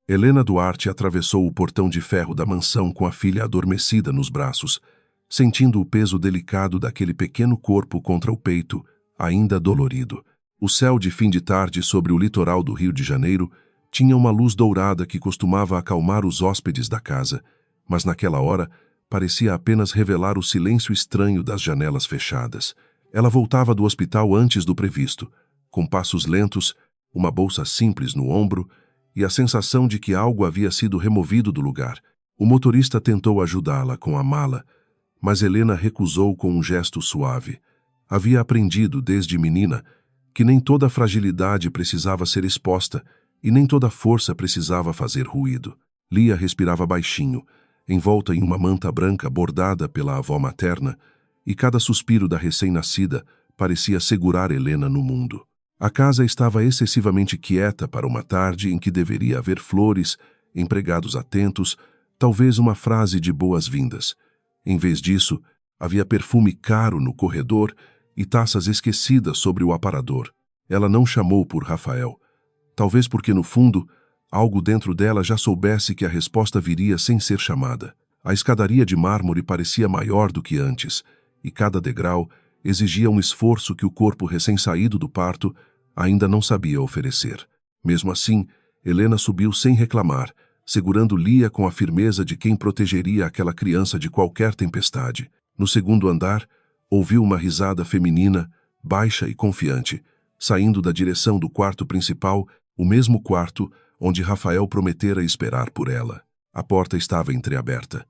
Helena Duarte atravessou o portão de ferro da mansão com a filha adormecida nos braços, sentindo o peso delicado daquele pequeno corpo contra o peito, ainda dolorido. O céu de fim de tarde sobre o litoral do Rio de Janeiro tinha uma luz dourada que costumava acalmar os hóspedes da casa, mas naquela hora parecia apenas revelar o silêncio estranho das janelas fechadas. Ela voltava do hospital antes do previsto, com passos lentos, uma bolsa simples no ombro e a sensação de que algo havia sido removido do lugar. O motorista tentou ajudá-la com a mala, mas Helena recusou com um gesto suave. Havia aprendido, desde menina, que nem toda fragilidade precisava ser exposta e nem toda força precisava fazer ruído. Lia respirava baixinho, envolta em uma manta branca bordada pela avó materna, e cada suspiro da recém-nascida parecia segurar Helena no mundo. A casa estava excessivamente quieta para uma tarde em que deveria haver flores, empregados atentos, talvez uma frase de boas-vindas. Em vez disso, havia perfume caro no corredor e taças esquecidas sobre o aparador. Ela não chamou por Rafael, talvez porque, no fundo, algo dentro dela já soubesse que a resposta viria sem ser chamada. A escadaria de mármore parecia maior do que antes, e cada degrau exigia um esforço que o corpo recém-saído do parto ainda não sabia oferecer. Mesmo assim, Helena subiu sem reclamar, segurando Lia com a firmeza de quem protegeria aquela criança de qualquer tempestade. No segundo andar, ouviu uma risada feminina, baixa e confiante, saindo da direção do quarto principal, o mesmo quarto onde Rafael prometera esperar por ela. A porta estava entreaberta.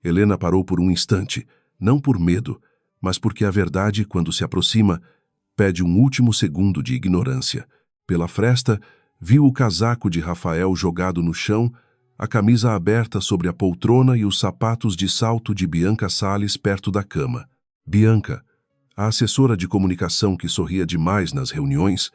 Helena parou por um instante, não por medo, mas porque a verdade, quando se aproxima, pede um último segundo de ignorância. Pela fresta, viu o casaco de Rafael jogado no chão, a camisa aberta sobre a poltrona e os sapatos de salto de Bianca Salles perto da cama. Bianca, a assessora de comunicação que sorria demais nas reuniões,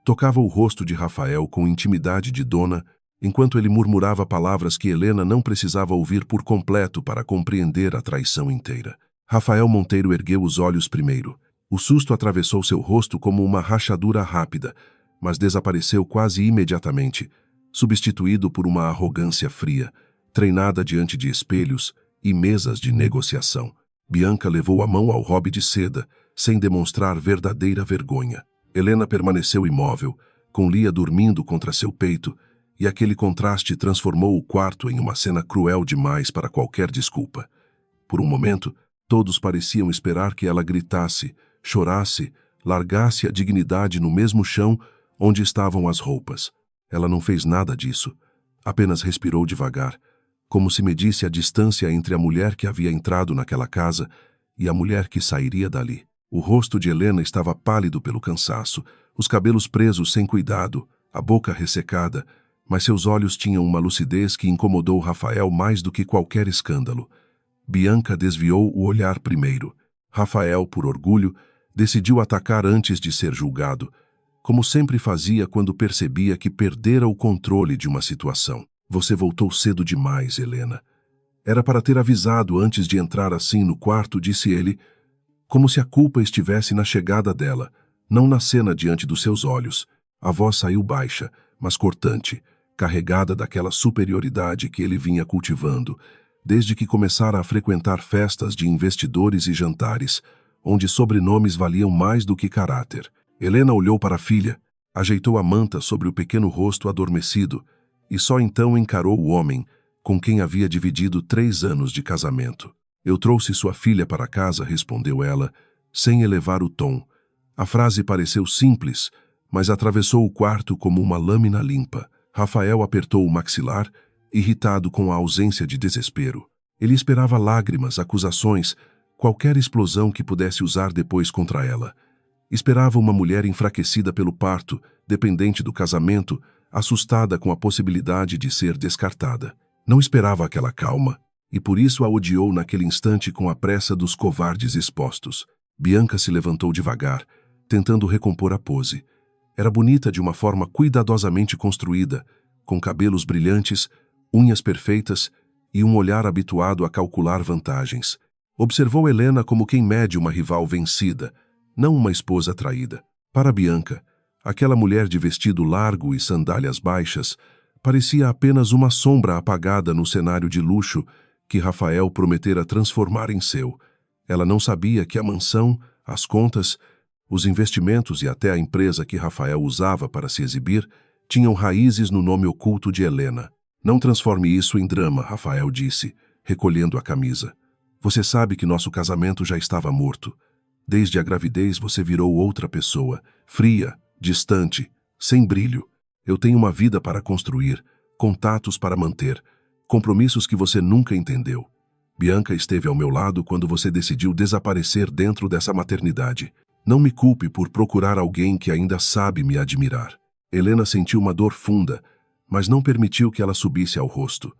tocava o rosto de Rafael com intimidade de dona, enquanto ele murmurava palavras que Helena não precisava ouvir por completo para compreender a traição inteira. Rafael Monteiro ergueu os olhos primeiro. O susto atravessou seu rosto como uma rachadura rápida, mas desapareceu quase imediatamente, substituído por uma arrogância fria, treinada diante de espelhos e mesas de negociação. Bianca levou a mão ao hobby de seda, sem demonstrar verdadeira vergonha. Helena permaneceu imóvel, com Lia dormindo contra seu peito, e aquele contraste transformou o quarto em uma cena cruel demais para qualquer desculpa. Por um momento, todos pareciam esperar que ela gritasse, chorasse, largasse a dignidade no mesmo chão onde estavam as roupas. Ela não fez nada disso, apenas respirou devagar, como se medisse a distância entre a mulher que havia entrado naquela casa e a mulher que sairia dali. O rosto de Helena estava pálido pelo cansaço, os cabelos presos sem cuidado, a boca ressecada, mas seus olhos tinham uma lucidez que incomodou Rafael mais do que qualquer escândalo. Bianca desviou o olhar primeiro. Rafael, por orgulho, decidiu atacar antes de ser julgado, como sempre fazia quando percebia que perdera o controle de uma situação. Você voltou cedo demais, Helena. Era para ter avisado antes de entrar assim no quarto, disse ele, como se a culpa estivesse na chegada dela, não na cena diante dos seus olhos. A voz saiu baixa, mas cortante, carregada daquela superioridade que ele vinha cultivando, desde que começara a frequentar festas de investidores e jantares, onde sobrenomes valiam mais do que caráter. Helena olhou para a filha, ajeitou a manta sobre o pequeno rosto adormecido, e só então encarou o homem, com quem havia dividido 3 anos de casamento. Eu trouxe sua filha para casa, respondeu ela, sem elevar o tom. A frase pareceu simples, mas atravessou o quarto como uma lâmina limpa. Rafael apertou o maxilar, irritado com a ausência de desespero. Ele esperava lágrimas, acusações, qualquer explosão que pudesse usar depois contra ela. Esperava uma mulher enfraquecida pelo parto, dependente do casamento, assustada com a possibilidade de ser descartada. Não esperava aquela calma, e por isso a odiou naquele instante com a pressa dos covardes expostos. Bianca se levantou devagar, tentando recompor a pose. Era bonita de uma forma cuidadosamente construída, com cabelos brilhantes, unhas perfeitas e um olhar habituado a calcular vantagens. Observou Helena como quem mede uma rival vencida, não uma esposa traída. Para Bianca, aquela mulher de vestido largo e sandálias baixas Parecia apenas uma sombra apagada no cenário de luxo que Rafael prometera transformar em seu. Ela não sabia que a mansão, as contas, os investimentos e até a empresa que Rafael usava para se exibir tinham raízes no nome oculto de Helena. Não transforme isso em drama, Rafael disse, recolhendo a camisa. Você sabe que nosso casamento já estava morto. Desde a gravidez você virou outra pessoa, fria, distante, sem brilho. Eu tenho uma vida para construir, contatos para manter, compromissos que você nunca entendeu. Bianca esteve ao meu lado quando você decidiu desaparecer dentro dessa maternidade. Não me culpe por procurar alguém que ainda sabe me admirar. Helena sentiu uma dor funda, mas não permitiu que ela subisse ao rosto.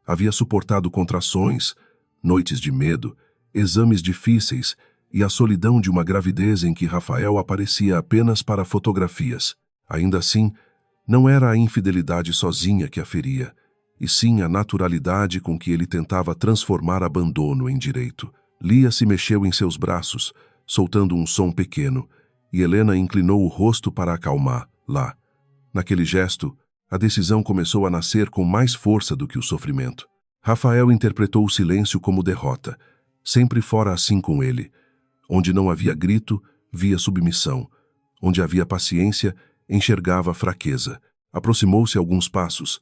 Havia suportado contrações, noites de medo, exames difíceis e a solidão de uma gravidez em que Rafael aparecia apenas para fotografias. Ainda assim, não era a infidelidade sozinha que a feria, e sim a naturalidade com que ele tentava transformar abandono em direito. Lia se mexeu em seus braços, soltando um som pequeno, e Helena inclinou o rosto para acalmar, lá. Naquele gesto, a decisão começou a nascer com mais força do que o sofrimento. Rafael interpretou o silêncio como derrota. Sempre fora assim com ele. Onde não havia grito, via submissão. Onde havia paciência, enxergava fraqueza. Aproximou-se alguns passos,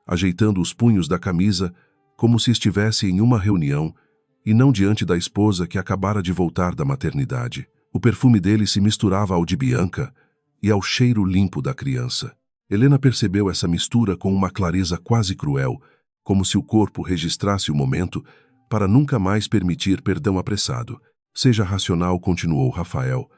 ajeitando os punhos da camisa, como se estivesse em uma reunião, e não diante da esposa que acabara de voltar da maternidade. O perfume dele se misturava ao de Bianca e ao cheiro limpo da criança. Helena percebeu essa mistura com uma clareza quase cruel, como se o corpo registrasse o momento para nunca mais permitir perdão apressado. Seja racional, continuou Rafael.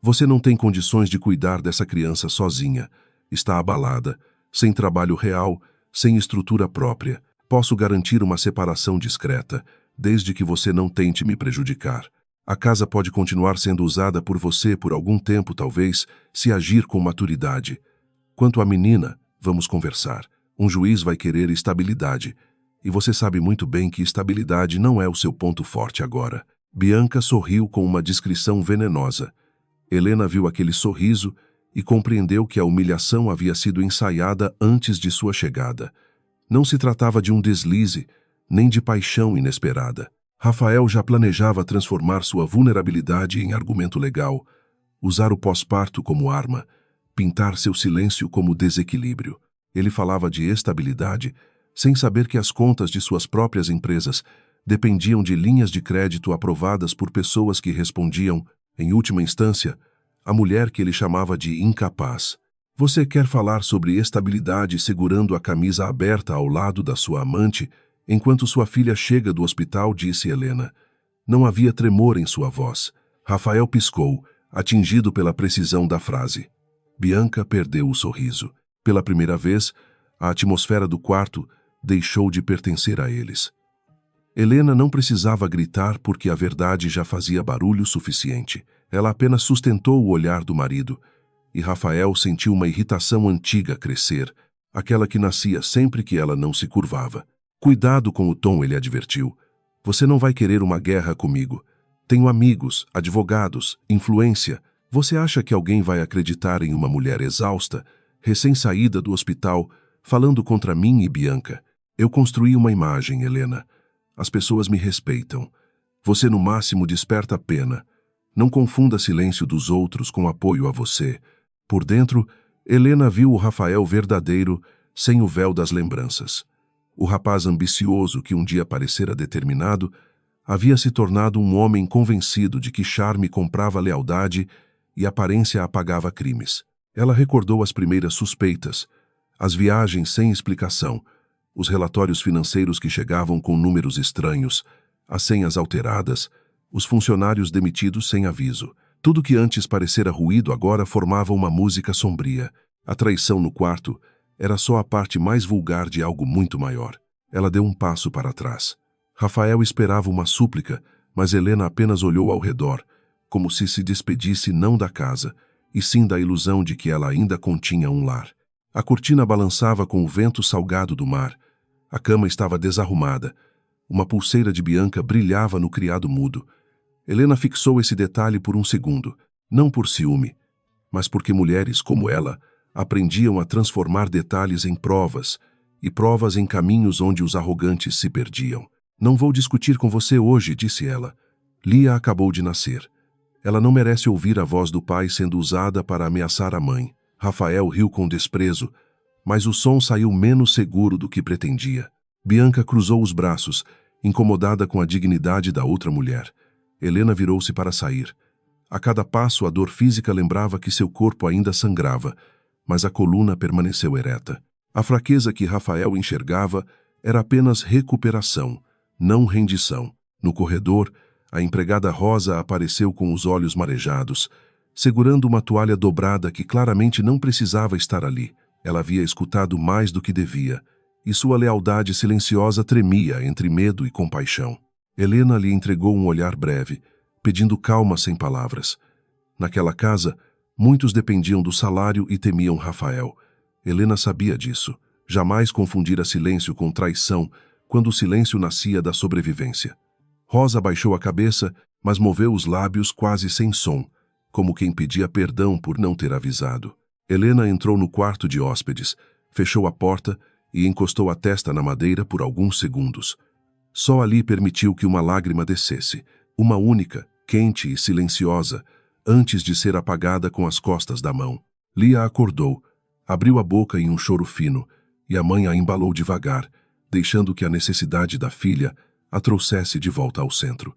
Você não tem condições de cuidar dessa criança sozinha. Está abalada, sem trabalho real, sem estrutura própria. Posso garantir uma separação discreta, desde que você não tente me prejudicar. A casa pode continuar sendo usada por você por algum tempo, talvez, se agir com maturidade. Quanto à menina, vamos conversar. Um juiz vai querer estabilidade. E você sabe muito bem que estabilidade não é o seu ponto forte agora. Bianca sorriu com uma discrição venenosa. Helena viu aquele sorriso e compreendeu que a humilhação havia sido ensaiada antes de sua chegada. Não se tratava de um deslize, nem de paixão inesperada. Rafael já planejava transformar sua vulnerabilidade em argumento legal, usar o pós-parto como arma, pintar seu silêncio como desequilíbrio. Ele falava de estabilidade, sem saber que as contas de suas próprias empresas dependiam de linhas de crédito aprovadas por pessoas que respondiam, em última instância, a mulher que ele chamava de incapaz. Você quer falar sobre estabilidade segurando a camisa aberta ao lado da sua amante, enquanto sua filha chega do hospital, disse Helena. Não havia tremor em sua voz. Rafael piscou, atingido pela precisão da frase. Bianca perdeu o sorriso. Pela primeira vez, a atmosfera do quarto deixou de pertencer a eles. Helena não precisava gritar porque a verdade já fazia barulho suficiente. Ela apenas sustentou o olhar do marido, e Rafael sentiu uma irritação antiga crescer, aquela que nascia sempre que ela não se curvava. Cuidado com o tom, ele advertiu. Você não vai querer uma guerra comigo. Tenho amigos, advogados, influência. Você acha que alguém vai acreditar em uma mulher exausta, recém-saída do hospital, falando contra mim e Bianca? Eu construí uma imagem, Helena. As pessoas me respeitam. Você no máximo desperta pena. Não confunda silêncio dos outros com apoio a você. Por dentro, Helena viu o Rafael verdadeiro, sem o véu das lembranças. O rapaz ambicioso que um dia parecera determinado, havia se tornado um homem convencido de que charme comprava lealdade e aparência apagava crimes. Ela recordou as primeiras suspeitas, as viagens sem explicação, os relatórios financeiros que chegavam com números estranhos, as senhas alteradas, os funcionários demitidos sem aviso. Tudo que antes parecera ruído agora formava uma música sombria. A traição no quarto era só a parte mais vulgar de algo muito maior. Ela deu um passo para trás. Rafael esperava uma súplica, mas Helena apenas olhou ao redor, como se despedisse não da casa, e sim da ilusão de que ela ainda continha um lar. A cortina balançava com o vento salgado do mar. A cama estava desarrumada. Uma pulseira de Bianca brilhava no criado mudo. Helena fixou esse detalhe por um segundo, não por ciúme, mas porque mulheres como ela aprendiam a transformar detalhes em provas e provas em caminhos onde os arrogantes se perdiam. Não vou discutir com você hoje, disse ela. Lia acabou de nascer. Ela não merece ouvir a voz do pai sendo usada para ameaçar a mãe. Rafael riu com desprezo, mas o som saiu menos seguro do que pretendia. Bianca cruzou os braços, incomodada com a dignidade da outra mulher. Helena virou-se para sair. A cada passo, a dor física lembrava que seu corpo ainda sangrava, mas a coluna permaneceu ereta. A fraqueza que Rafael enxergava era apenas recuperação, não rendição. No corredor, a empregada Rosa apareceu com os olhos marejados, segurando uma toalha dobrada que claramente não precisava estar ali. Ela havia escutado mais do que devia, e sua lealdade silenciosa tremia entre medo e compaixão. Helena lhe entregou um olhar breve, pedindo calma sem palavras. Naquela casa, muitos dependiam do salário e temiam Rafael. Helena sabia disso. Jamais confundira silêncio com traição, quando o silêncio nascia da sobrevivência. Rosa baixou a cabeça, mas moveu os lábios quase sem som, como quem pedia perdão por não ter avisado. Helena entrou no quarto de hóspedes, fechou a porta e encostou a testa na madeira por alguns segundos. Só ali permitiu que uma lágrima descesse, uma única, quente e silenciosa, antes de ser apagada com as costas da mão. Lia acordou, abriu a boca em um choro fino, e a mãe a embalou devagar, deixando que a necessidade da filha a trouxesse de volta ao centro.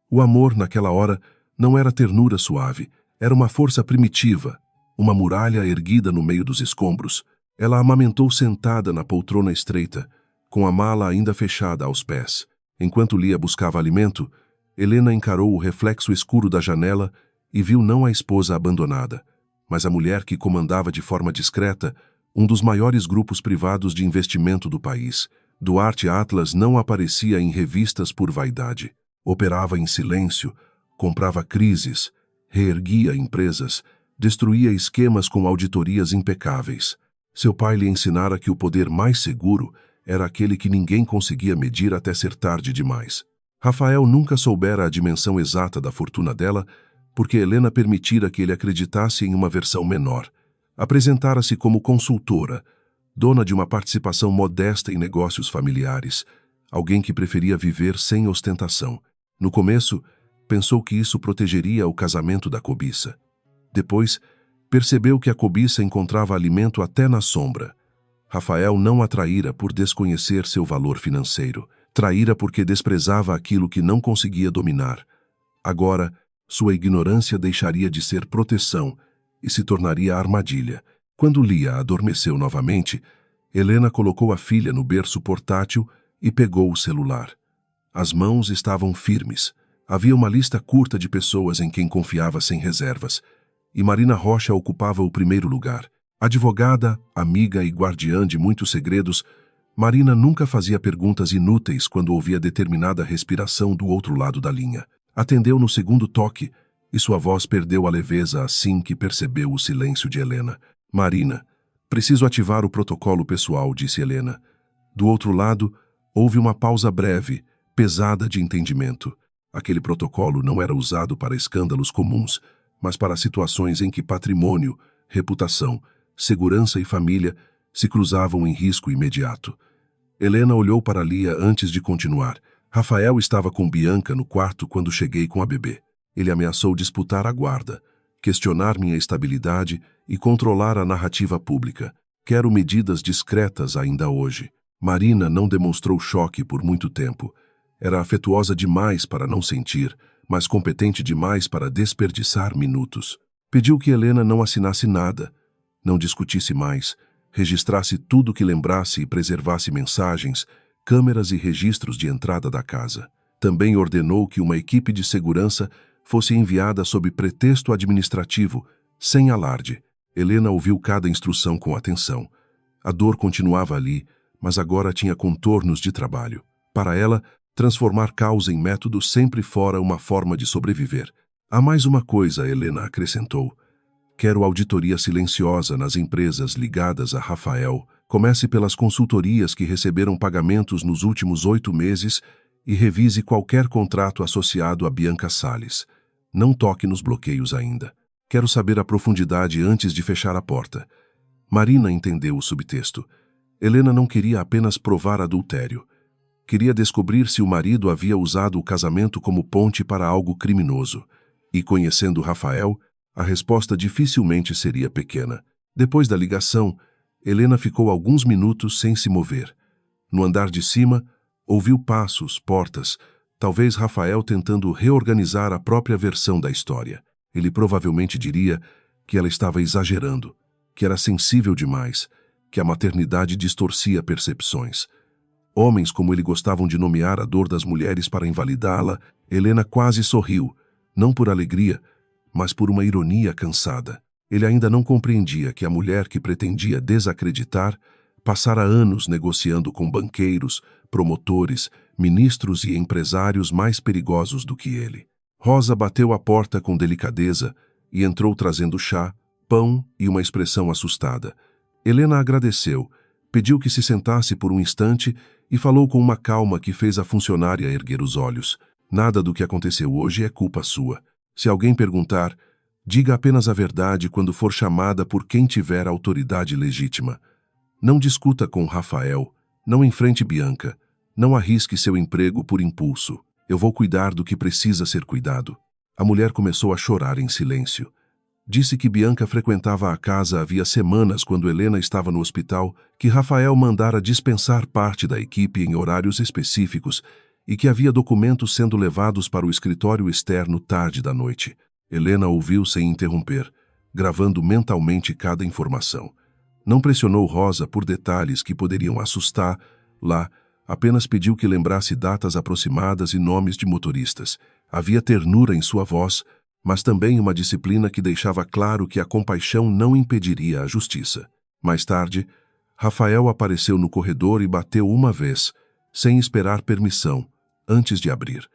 O amor, naquela hora, não era ternura suave, era uma força primitiva, uma muralha erguida no meio dos escombros. Ela amamentou sentada na poltrona estreita, com a mala ainda fechada aos pés. Enquanto Lia buscava alimento, Helena encarou o reflexo escuro da janela e viu não a esposa abandonada, mas a mulher que comandava de forma discreta um dos maiores grupos privados de investimento do país. Duarte Atlas não aparecia em revistas por vaidade. Operava em silêncio, comprava crises, reerguia empresas, destruía esquemas com auditorias impecáveis. Seu pai lhe ensinara que o poder mais seguro era aquele que ninguém conseguia medir até ser tarde demais. Rafael nunca soubera a dimensão exata da fortuna dela, porque Helena permitira que ele acreditasse em uma versão menor. Apresentara-se como consultora, dona de uma participação modesta em negócios familiares, alguém que preferia viver sem ostentação. No começo, pensou que isso protegeria o casamento da cobiça. Depois, percebeu que a cobiça encontrava alimento até na sombra. Rafael não a traíra por desconhecer seu valor financeiro. Traíra porque desprezava aquilo que não conseguia dominar. Agora, sua ignorância deixaria de ser proteção e se tornaria armadilha. Quando Lia adormeceu novamente, Helena colocou a filha no berço portátil e pegou o celular. As mãos estavam firmes. Havia uma lista curta de pessoas em quem confiava sem reservas, e Marina Rocha ocupava o primeiro lugar. Advogada, amiga e guardiã de muitos segredos, Marina nunca fazia perguntas inúteis quando ouvia determinada respiração do outro lado da linha. Atendeu no segundo toque, e sua voz perdeu a leveza assim que percebeu o silêncio de Helena. Marina, preciso ativar o protocolo pessoal, disse Helena. Do outro lado, houve uma pausa breve, pesada de entendimento. Aquele protocolo não era usado para escândalos comuns, mas para situações em que patrimônio, reputação, segurança e família se cruzavam em risco imediato. Helena olhou para Lia antes de continuar. Rafael estava com Bianca no quarto quando cheguei com a bebê. Ele ameaçou disputar a guarda, questionar minha estabilidade e controlar a narrativa pública. Quero medidas discretas ainda hoje. Marina não demonstrou choque por muito tempo. Era afetuosa demais para não sentir, mas competente demais para desperdiçar minutos. Pediu que Helena não assinasse nada, não discutisse mais, registrasse tudo que lembrasse e preservasse mensagens, câmeras e registros de entrada da casa. Também ordenou que uma equipe de segurança fosse enviada sob pretexto administrativo, sem alarde. Helena ouviu cada instrução com atenção. A dor continuava ali, mas agora tinha contornos de trabalho. Para ela, transformar caos em método sempre fora uma forma de sobreviver. Há mais uma coisa, Helena acrescentou. Quero auditoria silenciosa nas empresas ligadas a Rafael. Comece pelas consultorias que receberam pagamentos nos últimos 8 meses e revise qualquer contrato associado a Bianca Salles. Não toque nos bloqueios ainda. Quero saber a profundidade antes de fechar a porta. Marina entendeu o subtexto. Helena não queria apenas provar adultério. Queria descobrir se o marido havia usado o casamento como ponte para algo criminoso. E, conhecendo Rafael, a resposta dificilmente seria pequena. Depois da ligação, Helena ficou alguns minutos sem se mover. No andar de cima, ouviu passos, portas, talvez Rafael tentando reorganizar a própria versão da história. Ele provavelmente diria que ela estava exagerando, que era sensível demais, que a maternidade distorcia percepções. Homens como ele gostavam de nomear a dor das mulheres para invalidá-la. Helena quase sorriu, não por alegria, mas por uma ironia cansada. Ele ainda não compreendia que a mulher que pretendia desacreditar passara anos negociando com banqueiros, promotores, ministros e empresários mais perigosos do que ele. Rosa bateu à porta com delicadeza e entrou trazendo chá, pão e uma expressão assustada. Helena agradeceu, pediu que se sentasse por um instante e falou com uma calma que fez a funcionária erguer os olhos. Nada do que aconteceu hoje é culpa sua. Se alguém perguntar, diga apenas a verdade quando for chamada por quem tiver autoridade legítima. Não discuta com Rafael, não enfrente Bianca, não arrisque seu emprego por impulso. Eu vou cuidar do que precisa ser cuidado. A mulher começou a chorar em silêncio. Disse que Bianca frequentava a casa havia semanas quando Helena estava no hospital, que Rafael mandara dispensar parte da equipe em horários específicos e que havia documentos sendo levados para o escritório externo tarde da noite. Helena ouviu sem interromper, gravando mentalmente cada informação. Não pressionou Rosa por detalhes que poderiam assustar. Lá, apenas pediu que lembrasse datas aproximadas e nomes de motoristas. Havia ternura em sua voz, mas também uma disciplina que deixava claro que a compaixão não impediria a justiça. Mais tarde, Rafael apareceu no corredor e bateu uma vez, sem esperar permissão, antes de abrir.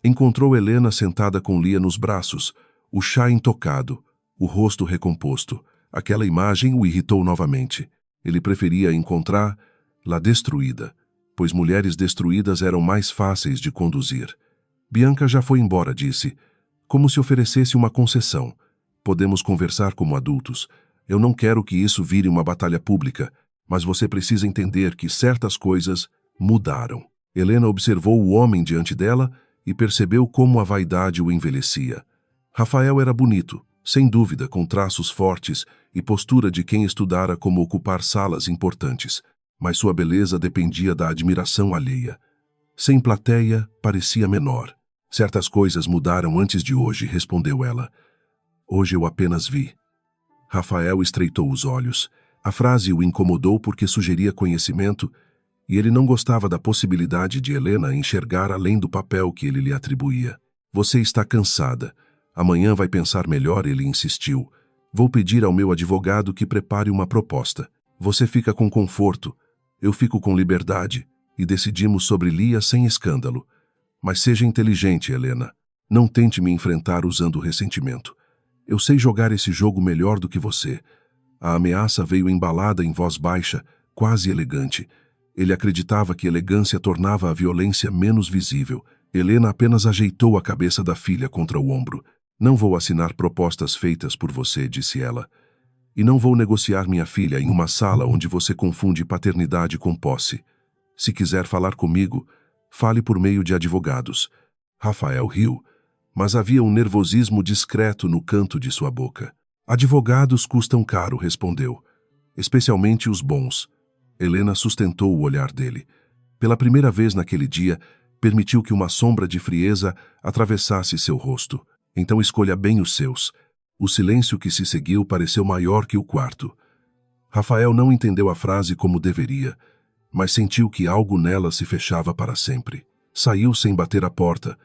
Encontrou Helena sentada com Lia nos braços, o chá intocado, o rosto recomposto. Aquela imagem o irritou novamente. Ele preferia encontrar-la destruída, pois mulheres destruídas eram mais fáceis de conduzir. Bianca já foi embora, disse, como se oferecesse uma concessão. Podemos conversar como adultos. Eu não quero que isso vire uma batalha pública, mas você precisa entender que certas coisas mudaram. Helena observou o homem diante dela e percebeu como a vaidade o envelhecia. Rafael era bonito, sem dúvida, com traços fortes e postura de quem estudara como ocupar salas importantes, mas sua beleza dependia da admiração alheia. Sem plateia, parecia menor. Certas coisas mudaram antes de hoje, respondeu ela. Hoje eu apenas vi. Rafael estreitou os olhos. A frase o incomodou porque sugeria conhecimento, e ele não gostava da possibilidade de Helena enxergar além do papel que ele lhe atribuía. Você está cansada. Amanhã vai pensar melhor, ele insistiu. Vou pedir ao meu advogado que prepare uma proposta. Você fica com conforto, eu fico com liberdade, e decidimos sobre Lia sem escândalo. Mas seja inteligente, Helena. Não tente me enfrentar usando ressentimento. Eu sei jogar esse jogo melhor do que você. A ameaça veio embalada em voz baixa, quase elegante. Ele acreditava que elegância tornava a violência menos visível. Helena apenas ajeitou a cabeça da filha contra o ombro. Não vou assinar propostas feitas por você, disse ela. E não vou negociar minha filha em uma sala onde você confunde paternidade com posse. Se quiser falar comigo, fale por meio de advogados. Rafael riu, mas havia um nervosismo discreto no canto de sua boca. Advogados custam caro, respondeu. Especialmente os bons. Helena sustentou o olhar dele. Pela primeira vez naquele dia, permitiu que uma sombra de frieza atravessasse seu rosto. Então escolha bem os seus. O silêncio que se seguiu pareceu maior que o quarto. Rafael não entendeu a frase como deveria, mas sentiu que algo nela se fechava para sempre. Saiu sem bater a porta,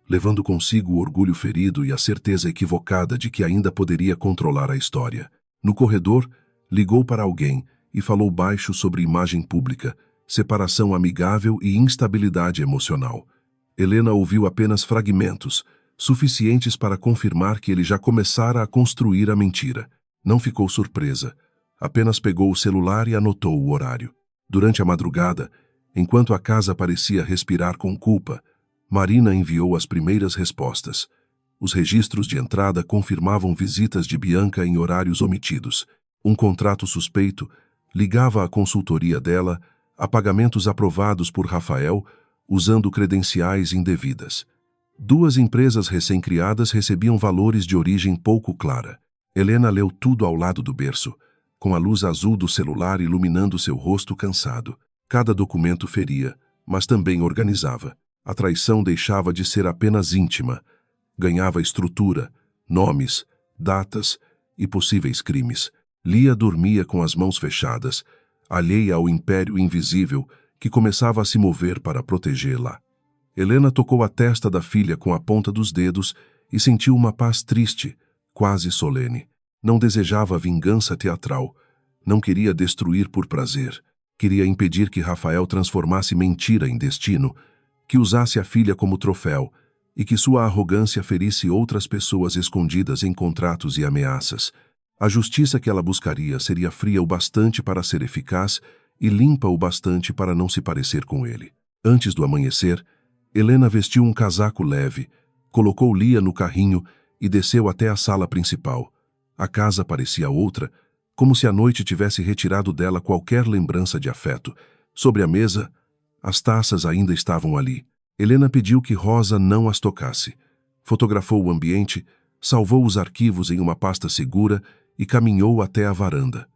levando consigo o orgulho ferido e a certeza equivocada de que ainda poderia controlar a história. No corredor, ligou para alguém e falou baixo sobre imagem pública, separação amigável e instabilidade emocional. Helena ouviu apenas fragmentos, suficientes para confirmar que ele já começara a construir a mentira. Não ficou surpresa. Apenas pegou o celular e anotou o horário. Durante a madrugada, enquanto a casa parecia respirar com culpa, Marina enviou as primeiras respostas. Os registros de entrada confirmavam visitas de Bianca em horários omitidos. Um contrato suspeito, Ligava à consultoria dela a pagamentos aprovados por Rafael usando credenciais indevidas. 2 empresas recém-criadas recebiam valores de origem pouco clara. Helena leu tudo ao lado do berço, com a luz azul do celular iluminando seu rosto cansado. Cada documento feria, mas também organizava. A traição deixava de ser apenas íntima. Ganhava estrutura, nomes, datas e possíveis crimes. Lia dormia com as mãos fechadas, alheia ao império invisível que começava a se mover para protegê-la. Helena tocou a testa da filha com a ponta dos dedos e sentiu uma paz triste, quase solene. Não desejava vingança teatral. Não queria destruir por prazer. Queria impedir que Rafael transformasse mentira em destino, que usasse a filha como troféu e que sua arrogância ferisse outras pessoas escondidas em contratos e ameaças. A justiça que ela buscaria seria fria o bastante para ser eficaz e limpa o bastante para não se parecer com ele. Antes do amanhecer, Helena vestiu um casaco leve, colocou Lia no carrinho e desceu até a sala principal. A casa parecia outra, como se a noite tivesse retirado dela qualquer lembrança de afeto. Sobre a mesa, as taças ainda estavam ali. Helena pediu que Rosa não as tocasse. Fotografou o ambiente, salvou os arquivos em uma pasta segura e caminhou até a varanda.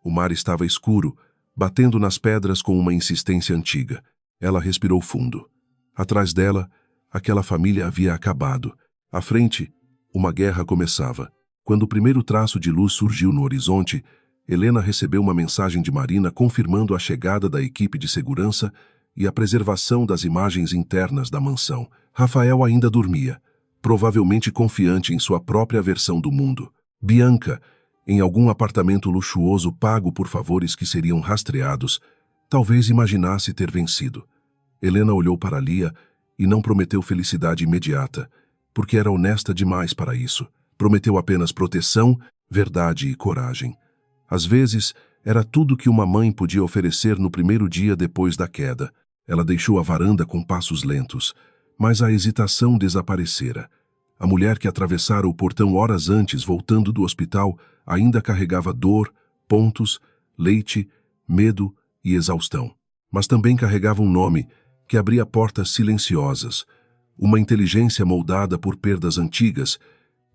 O mar estava escuro, batendo nas pedras com uma insistência antiga. Ela respirou fundo. Atrás dela, aquela família havia acabado. À frente, uma guerra começava. Quando o primeiro traço de luz surgiu no horizonte, Helena recebeu uma mensagem de Marina confirmando a chegada da equipe de segurança e a preservação das imagens internas da mansão. Rafael ainda dormia, provavelmente confiante em sua própria versão do mundo. Bianca, em algum apartamento luxuoso pago por favores que seriam rastreados, talvez imaginasse ter vencido. Helena olhou para Lia e não prometeu felicidade imediata, porque era honesta demais para isso. Prometeu apenas proteção, verdade e coragem. Às vezes, era tudo que uma mãe podia oferecer no primeiro dia depois da queda. Ela deixou a varanda com passos lentos, mas a hesitação desaparecera. A mulher que atravessara o portão horas antes, voltando do hospital, ainda carregava dor, pontos, leite, medo e exaustão. Mas também carregava um nome que abria portas silenciosas, uma inteligência moldada por perdas antigas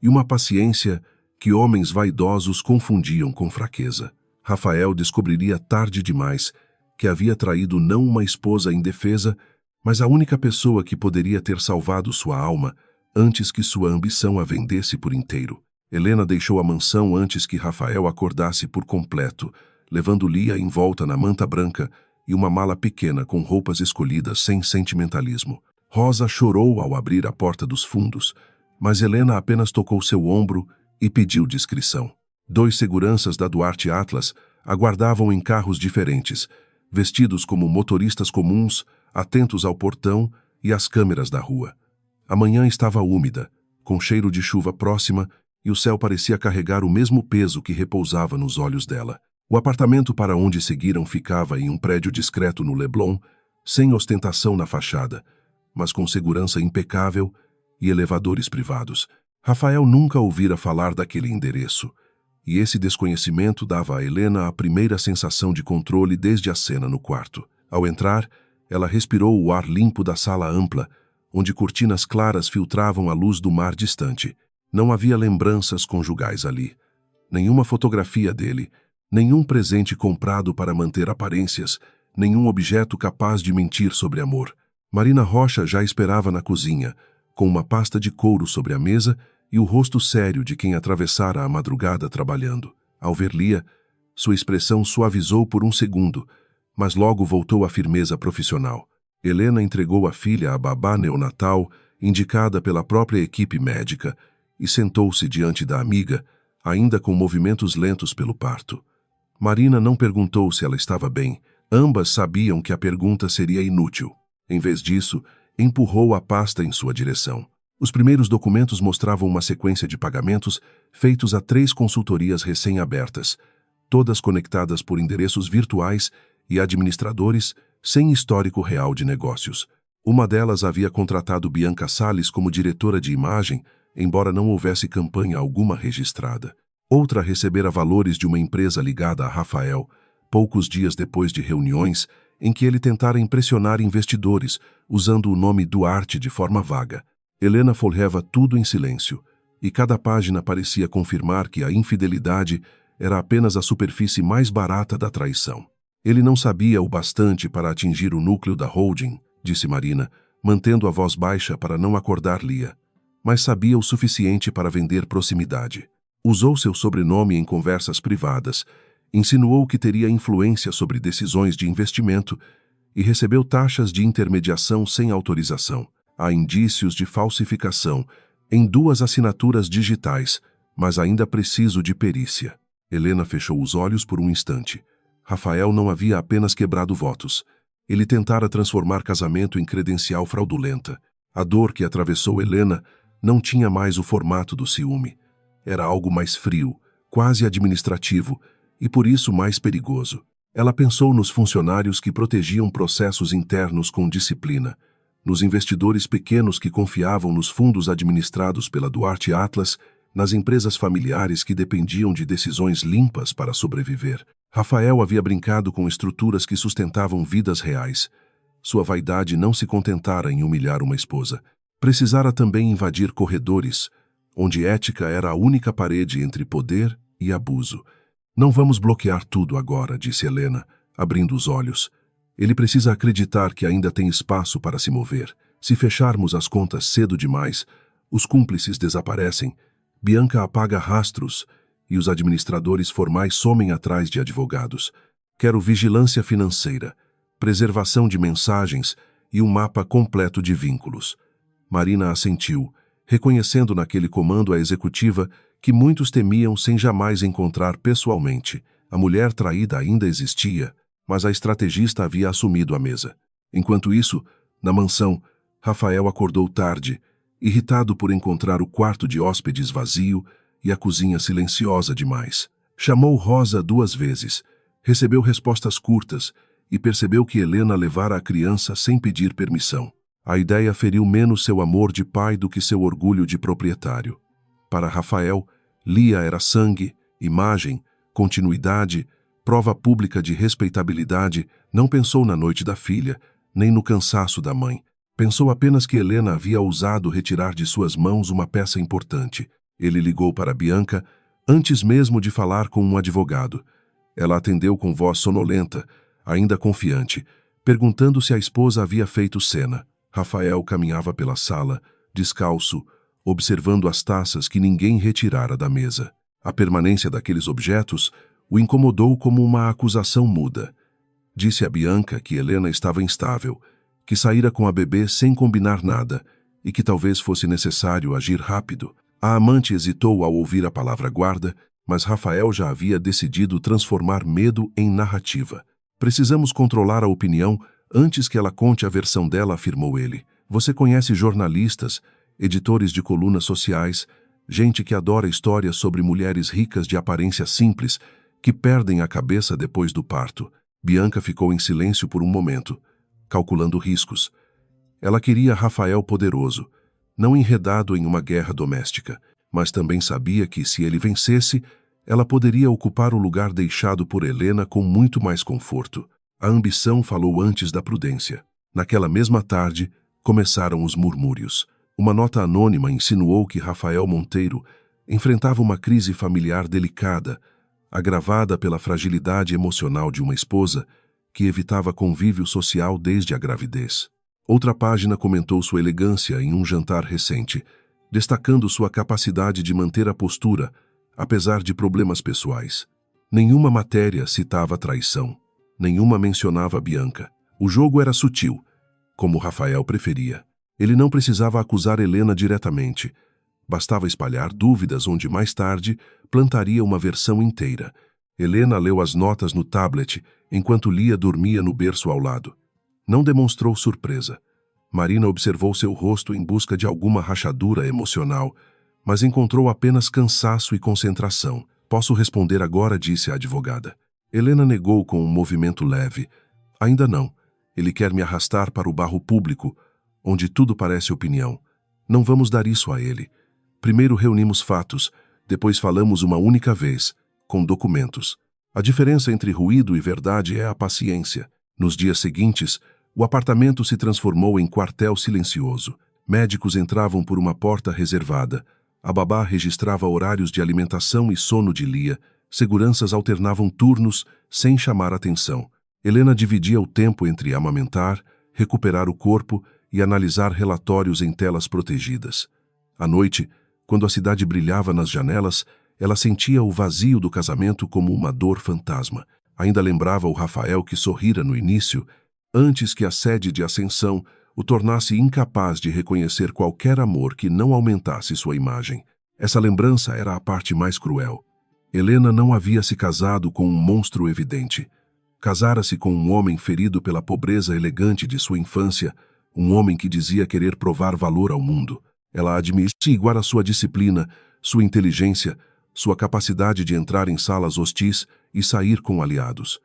e uma paciência que homens vaidosos confundiam com fraqueza. Rafael descobriria tarde demais que havia traído não uma esposa indefesa, mas a única pessoa que poderia ter salvado sua alma antes que sua ambição a vendesse por inteiro. Helena deixou a mansão antes que Rafael acordasse por completo, levando Lia envolta na manta branca e uma mala pequena com roupas escolhidas sem sentimentalismo. Rosa chorou ao abrir a porta dos fundos, mas Helena apenas tocou seu ombro e pediu discrição. 2 seguranças da Duarte Atlas aguardavam em carros diferentes, vestidos como motoristas comuns, atentos ao portão e às câmeras da rua. A manhã estava úmida, com cheiro de chuva próxima, e o céu parecia carregar o mesmo peso que repousava nos olhos dela. O apartamento para onde seguiram ficava em um prédio discreto no Leblon, sem ostentação na fachada, mas com segurança impecável e elevadores privados. Rafael nunca ouvira falar daquele endereço, e esse desconhecimento dava a Helena a primeira sensação de controle desde a cena no quarto. Ao entrar, ela respirou o ar limpo da sala ampla, onde cortinas claras filtravam a luz do mar distante. Não havia lembranças conjugais ali. Nenhuma fotografia dele, nenhum presente comprado para manter aparências, nenhum objeto capaz de mentir sobre amor. Marina Rocha já esperava na cozinha, com uma pasta de couro sobre a mesa e o rosto sério de quem atravessara a madrugada trabalhando. Ao ver Lia, sua expressão suavizou por um segundo, mas logo voltou à firmeza profissional. Helena entregou a filha à babá neonatal, indicada pela própria equipe médica, e sentou-se diante da amiga, ainda com movimentos lentos pelo parto. Marina não perguntou se ela estava bem. Ambas sabiam que a pergunta seria inútil. Em vez disso, empurrou a pasta em sua direção. Os primeiros documentos mostravam uma sequência de pagamentos feitos a 3 consultorias recém-abertas, todas conectadas por endereços virtuais e administradores sem histórico real de negócios. Uma delas havia contratado Bianca Salles como diretora de imagem, embora não houvesse campanha alguma registrada. Outra recebera valores de uma empresa ligada a Rafael, poucos dias depois de reuniões em que ele tentara impressionar investidores, usando o nome Duarte de forma vaga. Helena folheava tudo em silêncio, e cada página parecia confirmar que a infidelidade era apenas a superfície mais barata da traição. Ele não sabia o bastante para atingir o núcleo da holding, disse Marina, mantendo a voz baixa para não acordar Lia, mas sabia o suficiente para vender proximidade. Usou seu sobrenome em conversas privadas, insinuou que teria influência sobre decisões de investimento e recebeu taxas de intermediação sem autorização. Há indícios de falsificação em 2 assinaturas digitais, mas ainda preciso de perícia. Helena fechou os olhos por um instante. Rafael não havia apenas quebrado votos. Ele tentara transformar casamento em credencial fraudulenta. A dor que atravessou Helena não tinha mais o formato do ciúme. Era algo mais frio, quase administrativo, e por isso mais perigoso. Ela pensou nos funcionários que protegiam processos internos com disciplina, nos investidores pequenos que confiavam nos fundos administrados pela Duarte Atlas, nas empresas familiares que dependiam de decisões limpas para sobreviver. Rafael havia brincado com estruturas que sustentavam vidas reais. Sua vaidade não se contentara em humilhar uma esposa. Precisara também invadir corredores, onde ética era a única parede entre poder e abuso. Não vamos bloquear tudo agora, disse Helena, abrindo os olhos. Ele precisa acreditar que ainda tem espaço para se mover. Se fecharmos as contas cedo demais, os cúmplices desaparecem, Bianca apaga rastros e os administradores formais somem atrás de advogados. Quero vigilância financeira, preservação de mensagens e um mapa completo de vínculos. Marina assentiu, reconhecendo naquele comando a executiva que muitos temiam sem jamais encontrar pessoalmente. A mulher traída ainda existia, mas a estrategista havia assumido a mesa. Enquanto isso, na mansão, Rafael acordou tarde, irritado por encontrar o quarto de hóspedes vazio e a cozinha silenciosa demais. Chamou Rosa 2 vezes, recebeu respostas curtas e percebeu que Helena levara a criança sem pedir permissão. A ideia feriu menos seu amor de pai do que seu orgulho de proprietário. Para Rafael, Lia era sangue, imagem, continuidade, prova pública de respeitabilidade. Não pensou na noite da filha, nem no cansaço da mãe. Pensou apenas que Helena havia ousado retirar de suas mãos uma peça importante. Ele ligou para Bianca, antes mesmo de falar com um advogado. Ela atendeu com voz sonolenta, ainda confiante, perguntando se a esposa havia feito cena. Rafael caminhava pela sala, descalço, observando as taças que ninguém retirara da mesa. A permanência daqueles objetos o incomodou como uma acusação muda. Disse a Bianca que Helena estava instável, que saíra com a bebê sem combinar nada e que talvez fosse necessário agir rápido. A amante hesitou ao ouvir a palavra guarda, mas Rafael já havia decidido transformar medo em narrativa. Precisamos controlar a opinião antes que ela conte a versão dela, afirmou ele. Você conhece jornalistas, editores de colunas sociais, gente que adora histórias sobre mulheres ricas de aparência simples que perdem a cabeça depois do parto. Bianca ficou em silêncio por um momento, calculando riscos. Ela queria Rafael poderoso, não enredado em uma guerra doméstica, mas também sabia que, se ele vencesse, ela poderia ocupar o lugar deixado por Helena com muito mais conforto. A ambição falou antes da prudência. Naquela mesma tarde, começaram os murmúrios. Uma nota anônima insinuou que Rafael Monteiro enfrentava uma crise familiar delicada, agravada pela fragilidade emocional de uma esposa que evitava convívio social desde a gravidez. Outra página comentou sua elegância em um jantar recente, destacando sua capacidade de manter a postura, apesar de problemas pessoais. Nenhuma matéria citava traição. Nenhuma mencionava Bianca. O jogo era sutil, como Rafael preferia. Ele não precisava acusar Helena diretamente. Bastava espalhar dúvidas onde mais tarde plantaria uma versão inteira. Helena leu as notas no tablet, enquanto Lia dormia no berço ao lado. Não demonstrou surpresa. Marina observou seu rosto em busca de alguma rachadura emocional, mas encontrou apenas cansaço e concentração. Posso responder agora, disse a advogada. Helena negou com um movimento leve. Ainda não. Ele quer me arrastar para o barro público, onde tudo parece opinião. Não vamos dar isso a ele. Primeiro reunimos fatos, depois falamos uma única vez, com documentos. A diferença entre ruído e verdade é a paciência. Nos dias seguintes, o apartamento se transformou em quartel silencioso. Médicos entravam por uma porta reservada. A babá registrava horários de alimentação e sono de Lia. Seguranças alternavam turnos, sem chamar atenção. Helena dividia o tempo entre amamentar, recuperar o corpo e analisar relatórios em telas protegidas. À noite, quando a cidade brilhava nas janelas, ela sentia o vazio do casamento como uma dor fantasma. Ainda lembrava o Rafael que sorrira no início, antes que a sede de ascensão o tornasse incapaz de reconhecer qualquer amor que não aumentasse sua imagem. Essa lembrança era a parte mais cruel. Helena não havia se casado com um monstro evidente. Casara-se com um homem ferido pela pobreza elegante de sua infância, um homem que dizia querer provar valor ao mundo. Ela admitia igual a sua disciplina, sua inteligência, sua capacidade de entrar em salas hostis e sair com aliados.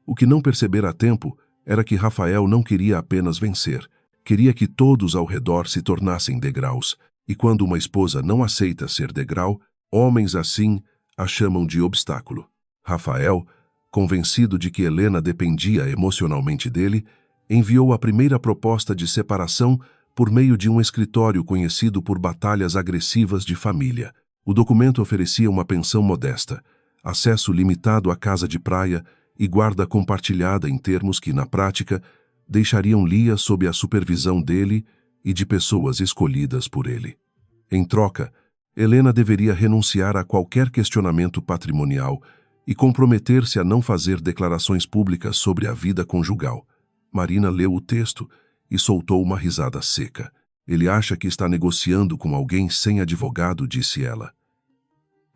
O que não percebera a tempo era que Rafael não queria apenas vencer, queria que todos ao redor se tornassem degraus, e quando uma esposa não aceita ser degrau, homens assim a chamam de obstáculo. Rafael, convencido de que Helena dependia emocionalmente dele, enviou a primeira proposta de separação por meio de um escritório conhecido por batalhas agressivas de família. O documento oferecia uma pensão modesta, acesso limitado à casa de praia e guarda compartilhada em termos que, na prática, deixariam Lia sob a supervisão dele e de pessoas escolhidas por ele. Em troca, Helena deveria renunciar a qualquer questionamento patrimonial e comprometer-se a não fazer declarações públicas sobre a vida conjugal. Marina leu o texto e soltou uma risada seca. Ele acha que está negociando com alguém sem advogado, disse ela.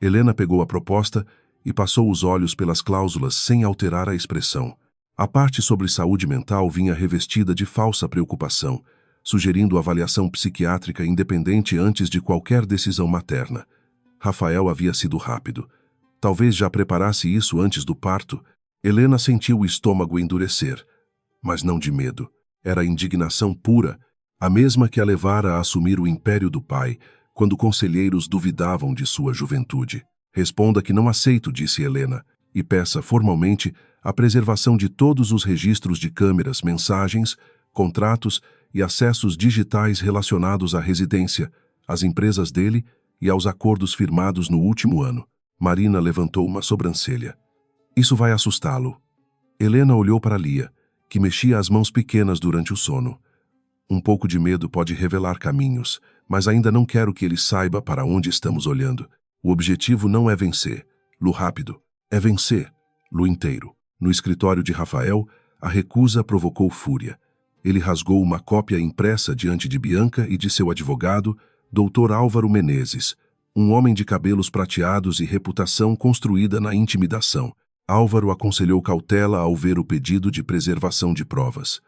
Helena pegou a proposta e passou os olhos pelas cláusulas sem alterar a expressão. A parte sobre saúde mental vinha revestida de falsa preocupação, sugerindo avaliação psiquiátrica independente antes de qualquer decisão materna. Rafael havia sido rápido. Talvez já preparasse isso antes do parto. Helena sentiu o estômago endurecer, mas não de medo. Era indignação pura, a mesma que a levara a assumir o império do pai, quando conselheiros duvidavam de sua juventude. Responda que não aceito, disse Helena, e peça formalmente a preservação de todos os registros de câmeras, mensagens, contratos e acessos digitais relacionados à residência, às empresas dele e aos acordos firmados no último ano. Marina levantou uma sobrancelha. Isso vai assustá-lo. Helena olhou para Lia, que mexia as mãos pequenas durante o sono. Um pouco de medo pode revelar caminhos, mas ainda não quero que ele saiba para onde estamos olhando. O objetivo não é vencer, Lu rápido. É vencer, Lu inteiro. No escritório de Rafael, a recusa provocou fúria. Ele rasgou uma cópia impressa diante de Bianca e de seu advogado, Dr. Álvaro Menezes, um homem de cabelos prateados e reputação construída na intimidação. Álvaro aconselhou cautela ao ver o pedido de preservação de provas.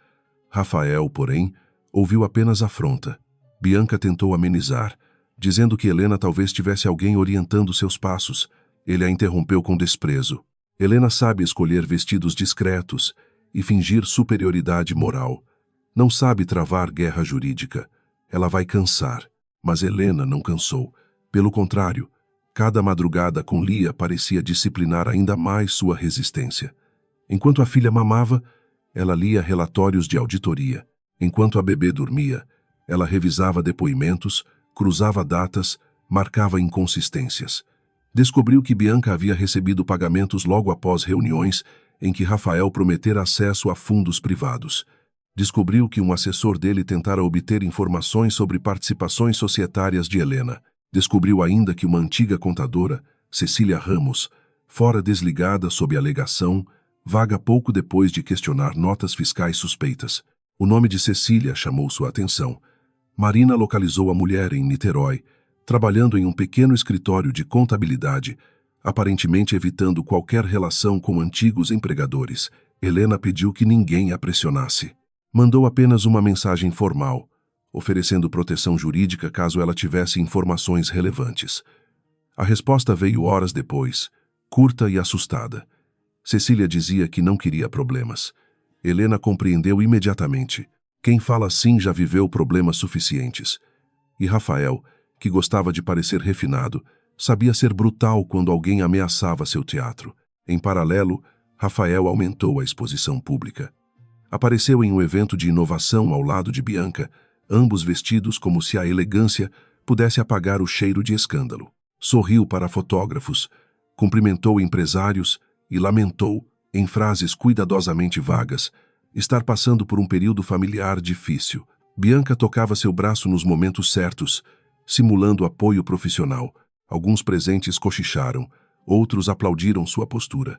Rafael, porém, ouviu apenas afronta. Bianca tentou amenizar, dizendo que Helena talvez tivesse alguém orientando seus passos. Ele a interrompeu com desprezo. Helena sabe escolher vestidos discretos e fingir superioridade moral. Não sabe travar guerra jurídica. Ela vai cansar, mas Helena não cansou. Pelo contrário, cada madrugada com Lia parecia disciplinar ainda mais sua resistência. Enquanto a filha mamava, ela lia relatórios de auditoria. Enquanto a bebê dormia, ela revisava depoimentos, cruzava datas, marcava inconsistências. Descobriu que Bianca havia recebido pagamentos logo após reuniões em que Rafael prometera acesso a fundos privados. Descobriu que um assessor dele tentara obter informações sobre participações societárias de Helena. Descobriu ainda que uma antiga contadora, Cecília Ramos, fora desligada sob alegação, vaga pouco depois de questionar notas fiscais suspeitas. O nome de Cecília chamou sua atenção. Marina localizou a mulher em Niterói, trabalhando em um pequeno escritório de contabilidade, aparentemente evitando qualquer relação com antigos empregadores. Helena pediu que ninguém a pressionasse. Mandou apenas uma mensagem formal, oferecendo proteção jurídica caso ela tivesse informações relevantes. A resposta veio horas depois, curta e assustada. Cecília dizia que não queria problemas. Helena compreendeu imediatamente. Quem fala assim já viveu problemas suficientes. E Rafael, que gostava de parecer refinado, sabia ser brutal quando alguém ameaçava seu teatro. Em paralelo, Rafael aumentou a exposição pública. Apareceu em um evento de inovação ao lado de Bianca, ambos vestidos como se a elegância pudesse apagar o cheiro de escândalo. Sorriu para fotógrafos, cumprimentou empresários e lamentou, em frases cuidadosamente vagas, estar passando por um período familiar difícil. Bianca tocava seu braço nos momentos certos, simulando apoio profissional. Alguns presentes cochicharam, outros aplaudiram sua postura.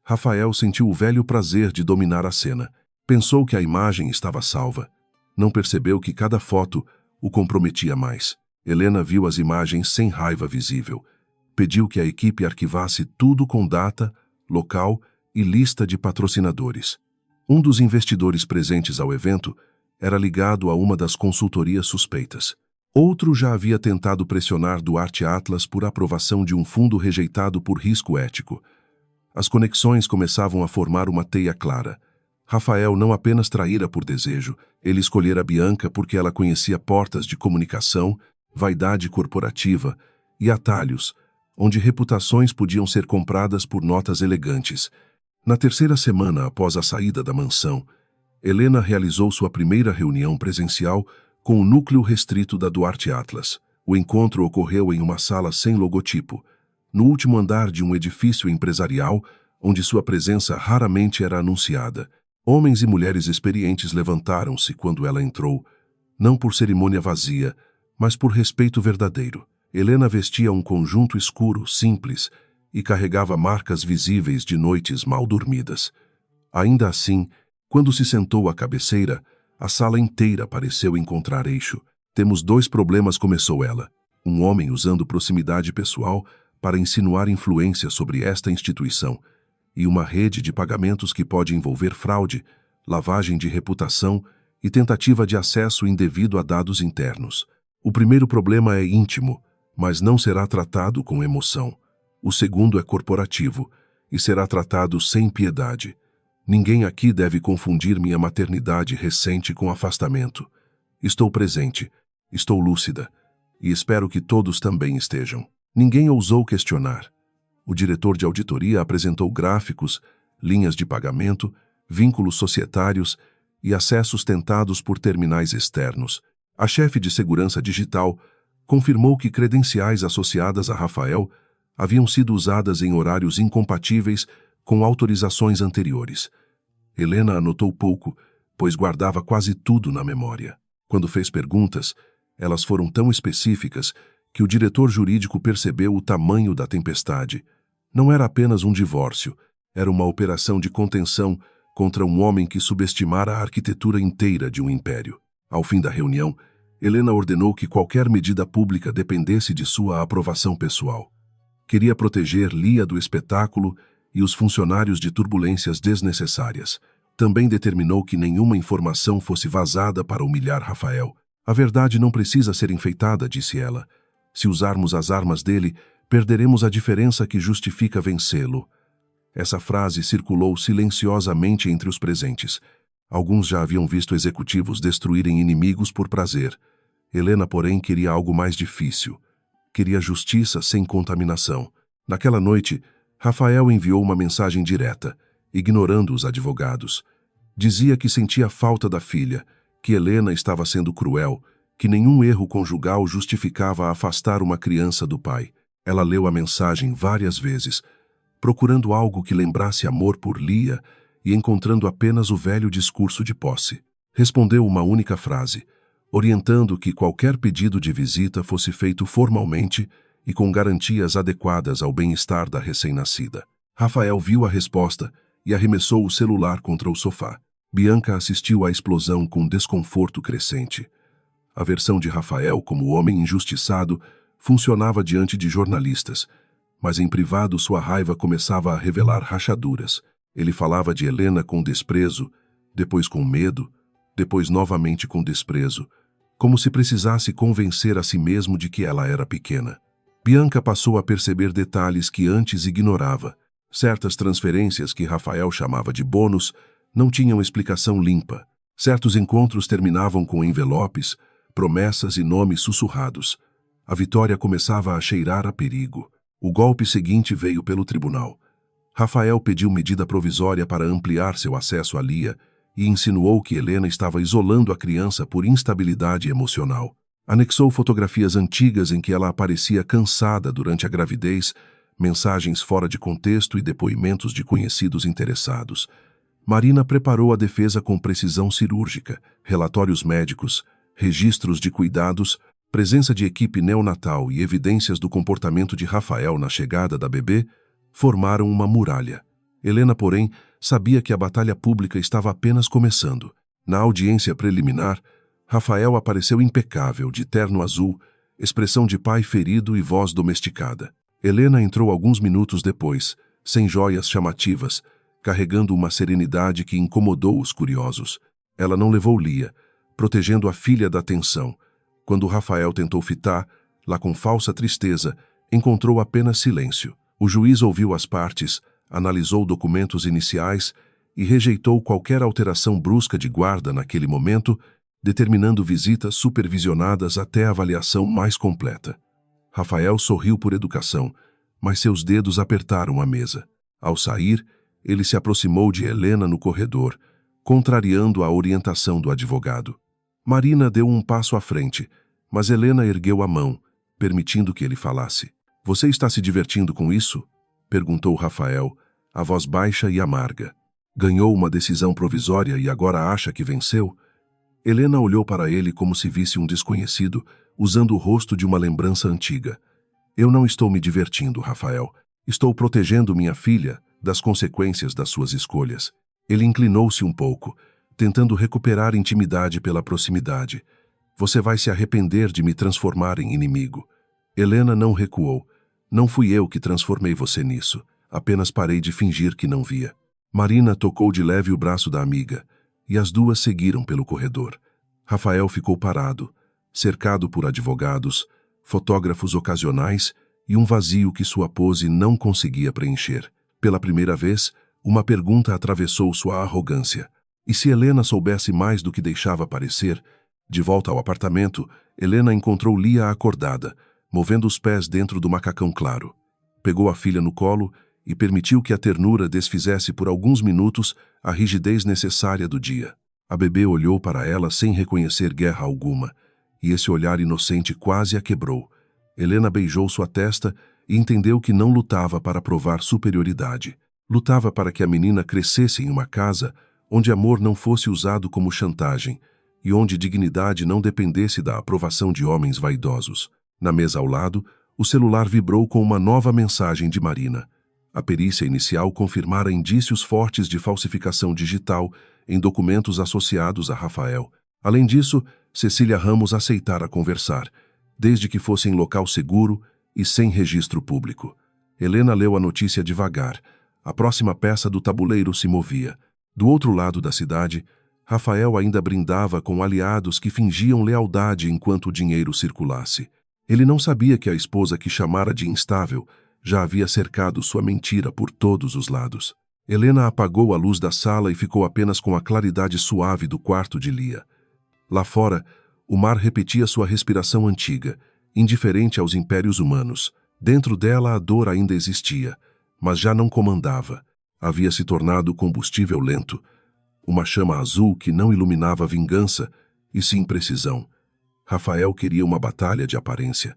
Rafael sentiu o velho prazer de dominar a cena. Pensou que a imagem estava salva. Não percebeu que cada foto o comprometia mais. Helena viu as imagens sem raiva visível. Pediu que a equipe arquivasse tudo com data, local e lista de patrocinadores. Um dos investidores presentes ao evento era ligado a uma das consultorias suspeitas. Outro já havia tentado pressionar Duarte Atlas por aprovação de um fundo rejeitado por risco ético. As conexões começavam a formar uma teia clara. Rafael não apenas traíra por desejo, ele escolhera Bianca porque ela conhecia portas de comunicação, vaidade corporativa e atalhos, onde reputações podiam ser compradas por notas elegantes. Na terceira semana após a saída da mansão, Helena realizou sua primeira reunião presencial com o núcleo restrito da Duarte Atlas. O encontro ocorreu em uma sala sem logotipo, no último andar de um edifício empresarial, onde sua presença raramente era anunciada. Homens e mulheres experientes levantaram-se quando ela entrou, não por cerimônia vazia, mas por respeito verdadeiro. Helena vestia um conjunto escuro, simples, e carregava marcas visíveis de noites mal dormidas. Ainda assim, quando se sentou à cabeceira, a sala inteira pareceu encontrar eixo. Temos dois problemas, começou ela. Um homem usando proximidade pessoal para insinuar influência sobre esta instituição, e uma rede de pagamentos que pode envolver fraude, lavagem de reputação e tentativa de acesso indevido a dados internos. O primeiro problema é íntimo, mas não será tratado com emoção. O segundo é corporativo e será tratado sem piedade. Ninguém aqui deve confundir minha maternidade recente com afastamento. Estou presente, estou lúcida, e espero que todos também estejam. Ninguém ousou questionar. O diretor de auditoria apresentou gráficos, linhas de pagamento, vínculos societários e acessos tentados por terminais externos. A chefe de segurança digital confirmou que credenciais associadas a Rafael haviam sido usadas em horários incompatíveis com autorizações anteriores. Helena anotou pouco, pois guardava quase tudo na memória. Quando fez perguntas, elas foram tão específicas que o diretor jurídico percebeu o tamanho da tempestade. Não era apenas um divórcio, era uma operação de contenção contra um homem que subestimara a arquitetura inteira de um império. Ao fim da reunião, Helena ordenou que qualquer medida pública dependesse de sua aprovação pessoal. Queria proteger Lia do espetáculo e os funcionários de turbulências desnecessárias. Também determinou que nenhuma informação fosse vazada para humilhar Rafael. A verdade não precisa ser enfeitada, disse ela. Se usarmos as armas dele, perderemos a diferença que justifica vencê-lo. Essa frase circulou silenciosamente entre os presentes. Alguns já haviam visto executivos destruírem inimigos por prazer. Helena, porém, queria algo mais difícil. Queria justiça sem contaminação. Naquela noite, Rafael enviou uma mensagem direta, ignorando os advogados. Dizia que sentia falta da filha, que Helena estava sendo cruel, que nenhum erro conjugal justificava afastar uma criança do pai. Ela leu a mensagem várias vezes, procurando algo que lembrasse amor por Lia e encontrando apenas o velho discurso de posse. Respondeu uma única frase, orientando que qualquer pedido de visita fosse feito formalmente e com garantias adequadas ao bem-estar da recém-nascida. Rafael viu a resposta e arremessou o celular contra o sofá. Bianca assistiu à explosão com desconforto crescente. A versão de Rafael como homem injustiçado funcionava diante de jornalistas, mas em privado sua raiva começava a revelar rachaduras. Ele falava de Helena com desprezo, depois com medo, depois novamente com desprezo, como se precisasse convencer a si mesmo de que ela era pequena. Bianca passou a perceber detalhes que antes ignorava. Certas transferências que Rafael chamava de bônus não tinham explicação limpa. Certos encontros terminavam com envelopes, promessas e nomes sussurrados. A vitória começava a cheirar a perigo. O golpe seguinte veio pelo tribunal. Rafael pediu medida provisória para ampliar seu acesso a Lia e insinuou que Helena estava isolando a criança por instabilidade emocional. Anexou fotografias antigas em que ela aparecia cansada durante a gravidez, mensagens fora de contexto e depoimentos de conhecidos interessados. Marina preparou a defesa com precisão cirúrgica, relatórios médicos, registros de cuidados, presença de equipe neonatal e evidências do comportamento de Rafael na chegada da bebê formaram uma muralha. Helena, porém, sabia que a batalha pública estava apenas começando. Na audiência preliminar, Rafael apareceu impecável, de terno azul, expressão de pai ferido e voz domesticada. Helena entrou alguns minutos depois, sem joias chamativas, carregando uma serenidade que incomodou os curiosos. Ela não levou Lia, protegendo a filha da tensão. Quando Rafael tentou fitar, lá com falsa tristeza, encontrou apenas silêncio. O juiz ouviu as partes, analisou documentos iniciais e rejeitou qualquer alteração brusca de guarda naquele momento, determinando visitas supervisionadas até a avaliação mais completa. Rafael sorriu por educação, mas seus dedos apertaram a mesa. Ao sair, ele se aproximou de Helena no corredor, contrariando a orientação do advogado. Marina deu um passo à frente, mas Helena ergueu a mão, permitindo que ele falasse. "Você está se divertindo com isso?" perguntou Rafael, a voz baixa e amarga. "Ganhou uma decisão provisória e agora acha que venceu?" Helena olhou para ele como se visse um desconhecido, usando o rosto de uma lembrança antiga. "Eu não estou me divertindo, Rafael. Estou protegendo minha filha das consequências das suas escolhas." Ele inclinou-se um pouco, tentando recuperar intimidade pela proximidade. "Você vai se arrepender de me transformar em inimigo." Helena não recuou. "Não fui eu que transformei você nisso. Apenas parei de fingir que não via." Marina tocou de leve o braço da amiga, e as duas seguiram pelo corredor. Rafael ficou parado, cercado por advogados, fotógrafos ocasionais e um vazio que sua pose não conseguia preencher. Pela primeira vez, uma pergunta atravessou sua arrogância. E se Helena soubesse mais do que deixava parecer? De volta ao apartamento, Helena encontrou Lia acordada, movendo os pés dentro do macacão claro. Pegou a filha no colo e permitiu que a ternura desfizesse por alguns minutos a rigidez necessária do dia. A bebê olhou para ela sem reconhecer guerra alguma, e esse olhar inocente quase a quebrou. Helena beijou sua testa e entendeu que não lutava para provar superioridade. Lutava para que a menina crescesse em uma casa onde amor não fosse usado como chantagem e onde dignidade não dependesse da aprovação de homens vaidosos. Na mesa ao lado, o celular vibrou com uma nova mensagem de Marina. A perícia inicial confirmara indícios fortes de falsificação digital em documentos associados a Rafael. Além disso, Cecília Ramos aceitara conversar, desde que fosse em local seguro e sem registro público. Helena leu a notícia devagar. A próxima peça do tabuleiro se movia. Do outro lado da cidade, Rafael ainda brindava com aliados que fingiam lealdade enquanto o dinheiro circulasse. Ele não sabia que a esposa que chamara de instável já havia cercado sua mentira por todos os lados. Helena apagou a luz da sala e ficou apenas com a claridade suave do quarto de Lia. Lá fora, o mar repetia sua respiração antiga, indiferente aos impérios humanos. Dentro dela a dor ainda existia, mas já não comandava. Havia se tornado combustível lento, uma chama azul que não iluminava vingança, e sim precisão. Rafael queria uma batalha de aparência.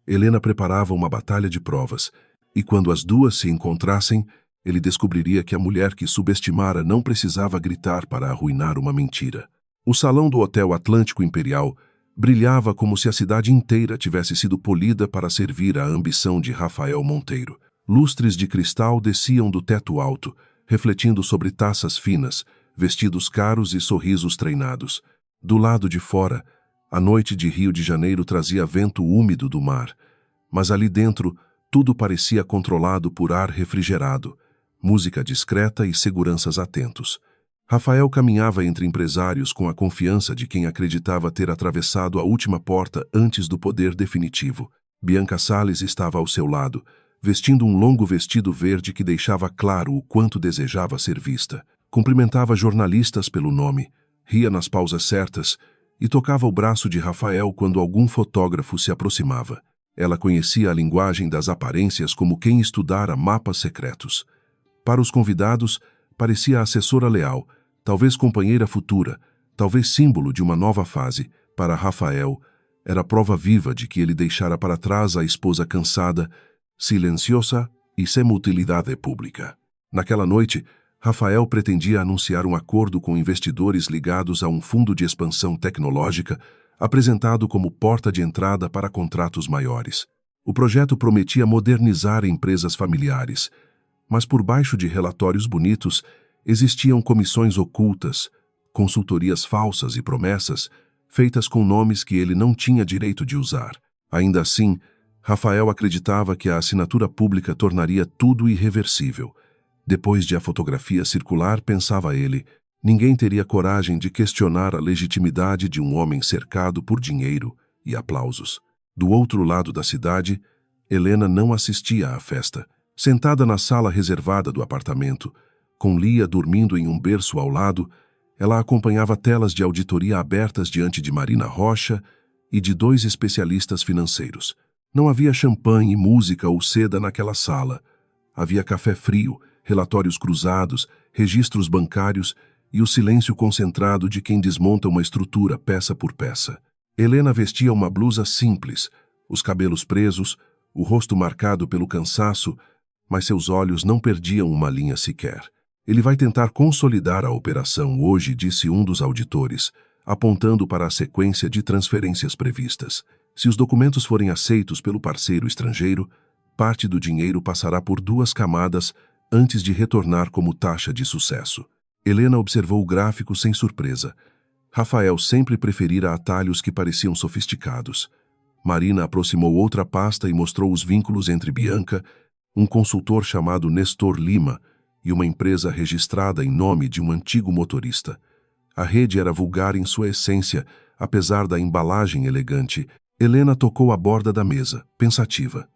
Helena preparava uma batalha de provas, e quando as duas se encontrassem, ele descobriria que a mulher que subestimara não precisava gritar para arruinar uma mentira. O salão do Hotel Atlântico Imperial brilhava como se a cidade inteira tivesse sido polida para servir à ambição de Rafael Monteiro. Lustres de cristal desciam do teto alto, refletindo sobre taças finas, vestidos caros e sorrisos treinados. Do lado de fora, a noite de Rio de Janeiro trazia vento úmido do mar, mas ali dentro tudo parecia controlado por ar refrigerado, música discreta e seguranças atentos. Rafael caminhava entre empresários com a confiança de quem acreditava ter atravessado a última porta antes do poder definitivo. Bianca Salles estava ao seu lado, vestindo um longo vestido verde que deixava claro o quanto desejava ser vista. Cumprimentava jornalistas pelo nome, ria nas pausas certas e tocava o braço de Rafael quando algum fotógrafo se aproximava. Ela conhecia a linguagem das aparências como quem estudara mapas secretos. Para os convidados, parecia a assessora leal, talvez companheira futura, talvez símbolo de uma nova fase. Para Rafael, era prova viva de que ele deixara para trás a esposa cansada, silenciosa e sem utilidade pública. Naquela noite, Rafael pretendia anunciar um acordo com investidores ligados a um fundo de expansão tecnológica, apresentado como porta de entrada para contratos maiores. O projeto prometia modernizar empresas familiares, mas por baixo de relatórios bonitos existiam comissões ocultas, consultorias falsas e promessas, feitas com nomes que ele não tinha direito de usar. Ainda assim, Rafael acreditava que a assinatura pública tornaria tudo irreversível. Depois de a fotografia circular, pensava ele, ninguém teria coragem de questionar a legitimidade de um homem cercado por dinheiro e aplausos. Do outro lado da cidade, Helena não assistia à festa. Sentada na sala reservada do apartamento, com Lia dormindo em um berço ao lado, ela acompanhava telas de auditoria abertas diante de Marina Rocha e de 2 especialistas financeiros. Não havia champanhe, música ou seda naquela sala. Havia café frio, relatórios cruzados, registros bancários e o silêncio concentrado de quem desmonta uma estrutura peça por peça. Helena vestia uma blusa simples, os cabelos presos, o rosto marcado pelo cansaço, mas seus olhos não perdiam uma linha sequer. Ele vai tentar consolidar a operação hoje, disse um dos auditores, apontando para a sequência de transferências previstas. Se os documentos forem aceitos pelo parceiro estrangeiro, parte do dinheiro passará por 2 camadas antes de retornar como taxa de sucesso. Helena observou o gráfico sem surpresa. Rafael sempre preferira atalhos que pareciam sofisticados. Marina aproximou outra pasta e mostrou os vínculos entre Bianca, um consultor chamado Nestor Lima e uma empresa registrada em nome de um antigo motorista. A rede era vulgar em sua essência, apesar da embalagem elegante. Helena tocou a borda da mesa, pensativa.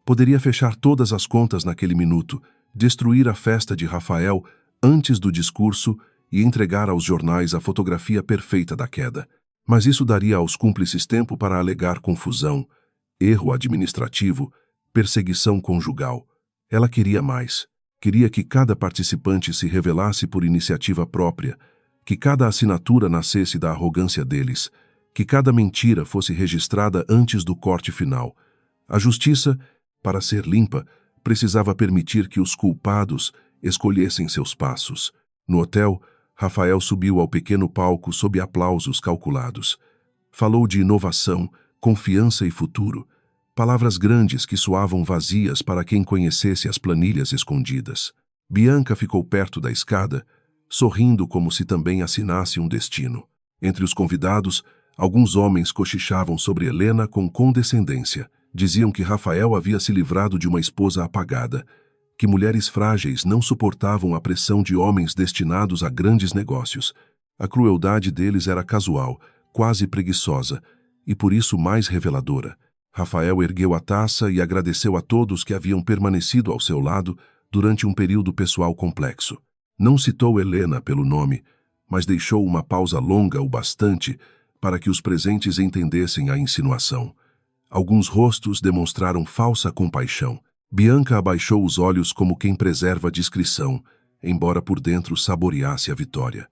Poderia fechar todas as contas naquele minuto, destruir a festa de Rafael antes do discurso e entregar aos jornais a fotografia perfeita da queda. Mas isso daria aos cúmplices tempo para alegar confusão, erro administrativo, perseguição conjugal. Ela queria mais. Queria que cada participante se revelasse por iniciativa própria, que cada assinatura nascesse da arrogância deles, que cada mentira fosse registrada antes do corte final. A justiça, para ser limpa, precisava permitir que os culpados escolhessem seus passos. No hotel, Rafael subiu ao pequeno palco sob aplausos calculados. Falou de inovação, confiança e futuro. Palavras grandes que soavam vazias para quem conhecesse as planilhas escondidas. Bianca ficou perto da escada, sorrindo como se também assinasse um destino. Entre os convidados, alguns homens cochichavam sobre Helena com condescendência. Diziam que Rafael havia se livrado de uma esposa apagada, que mulheres frágeis não suportavam a pressão de homens destinados a grandes negócios. A crueldade deles era casual, quase preguiçosa, e por isso mais reveladora. Rafael ergueu a taça e agradeceu a todos que haviam permanecido ao seu lado durante um período pessoal complexo. Não citou Helena pelo nome, mas deixou uma pausa longa o bastante para que os presentes entendessem a insinuação. Alguns rostos demonstraram falsa compaixão. Bianca abaixou os olhos como quem preserva a discrição, embora por dentro saboreasse a vitória.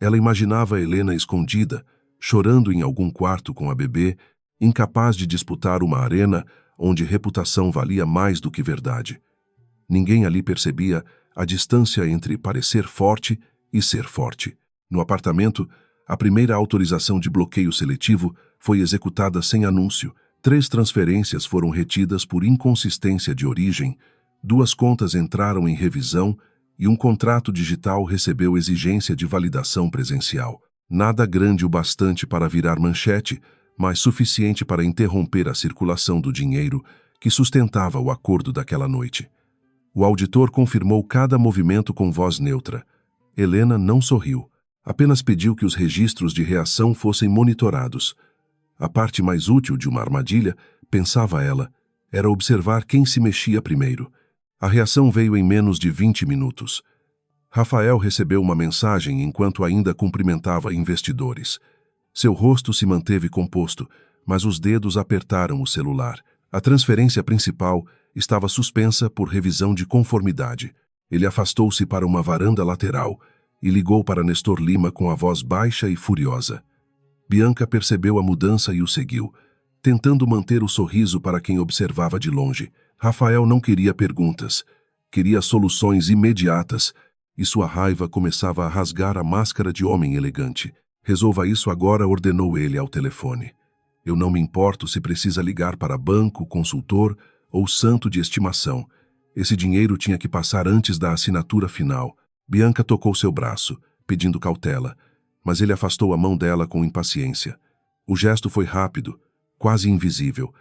Ela imaginava Helena escondida, chorando em algum quarto com a bebê, incapaz de disputar uma arena onde reputação valia mais do que verdade. Ninguém ali percebia a distância entre parecer forte e ser forte. No apartamento, a primeira autorização de bloqueio seletivo foi executada sem anúncio. 3 transferências foram retidas por inconsistência de origem, 2 contas entraram em revisão e um contrato digital recebeu exigência de validação presencial. Nada grande o bastante para virar manchete, mas suficiente para interromper a circulação do dinheiro que sustentava o acordo daquela noite. O auditor confirmou cada movimento com voz neutra. Helena não sorriu, apenas pediu que os registros de reação fossem monitorados. A parte mais útil de uma armadilha, pensava ela, era observar quem se mexia primeiro. A reação veio em menos de 20 minutos. Rafael recebeu uma mensagem enquanto ainda cumprimentava investidores. Seu rosto se manteve composto, mas os dedos apertaram o celular. A transferência principal estava suspensa por revisão de conformidade. Ele afastou-se para uma varanda lateral e ligou para Nestor Lima com a voz baixa e furiosa. Bianca percebeu a mudança e o seguiu, tentando manter o sorriso para quem observava de longe. Rafael não queria perguntas, queria soluções imediatas, e sua raiva começava a rasgar a máscara de homem elegante. Resolva isso agora, ordenou ele ao telefone. Eu não me importo se precisa ligar para banco, consultor ou santo de estimação. Esse dinheiro tinha que passar antes da assinatura final. Bianca tocou seu braço, pedindo cautela, mas ele afastou a mão dela com impaciência. O gesto foi rápido, quase invisível,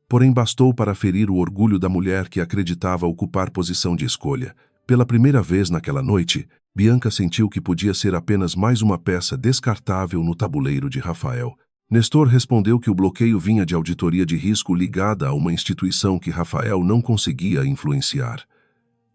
porém bastou para ferir o orgulho da mulher que acreditava ocupar posição de escolha. Pela primeira vez naquela noite, Bianca sentiu que podia ser apenas mais uma peça descartável no tabuleiro de Rafael. Nestor respondeu que o bloqueio vinha de auditoria de risco ligada a uma instituição que Rafael não conseguia influenciar.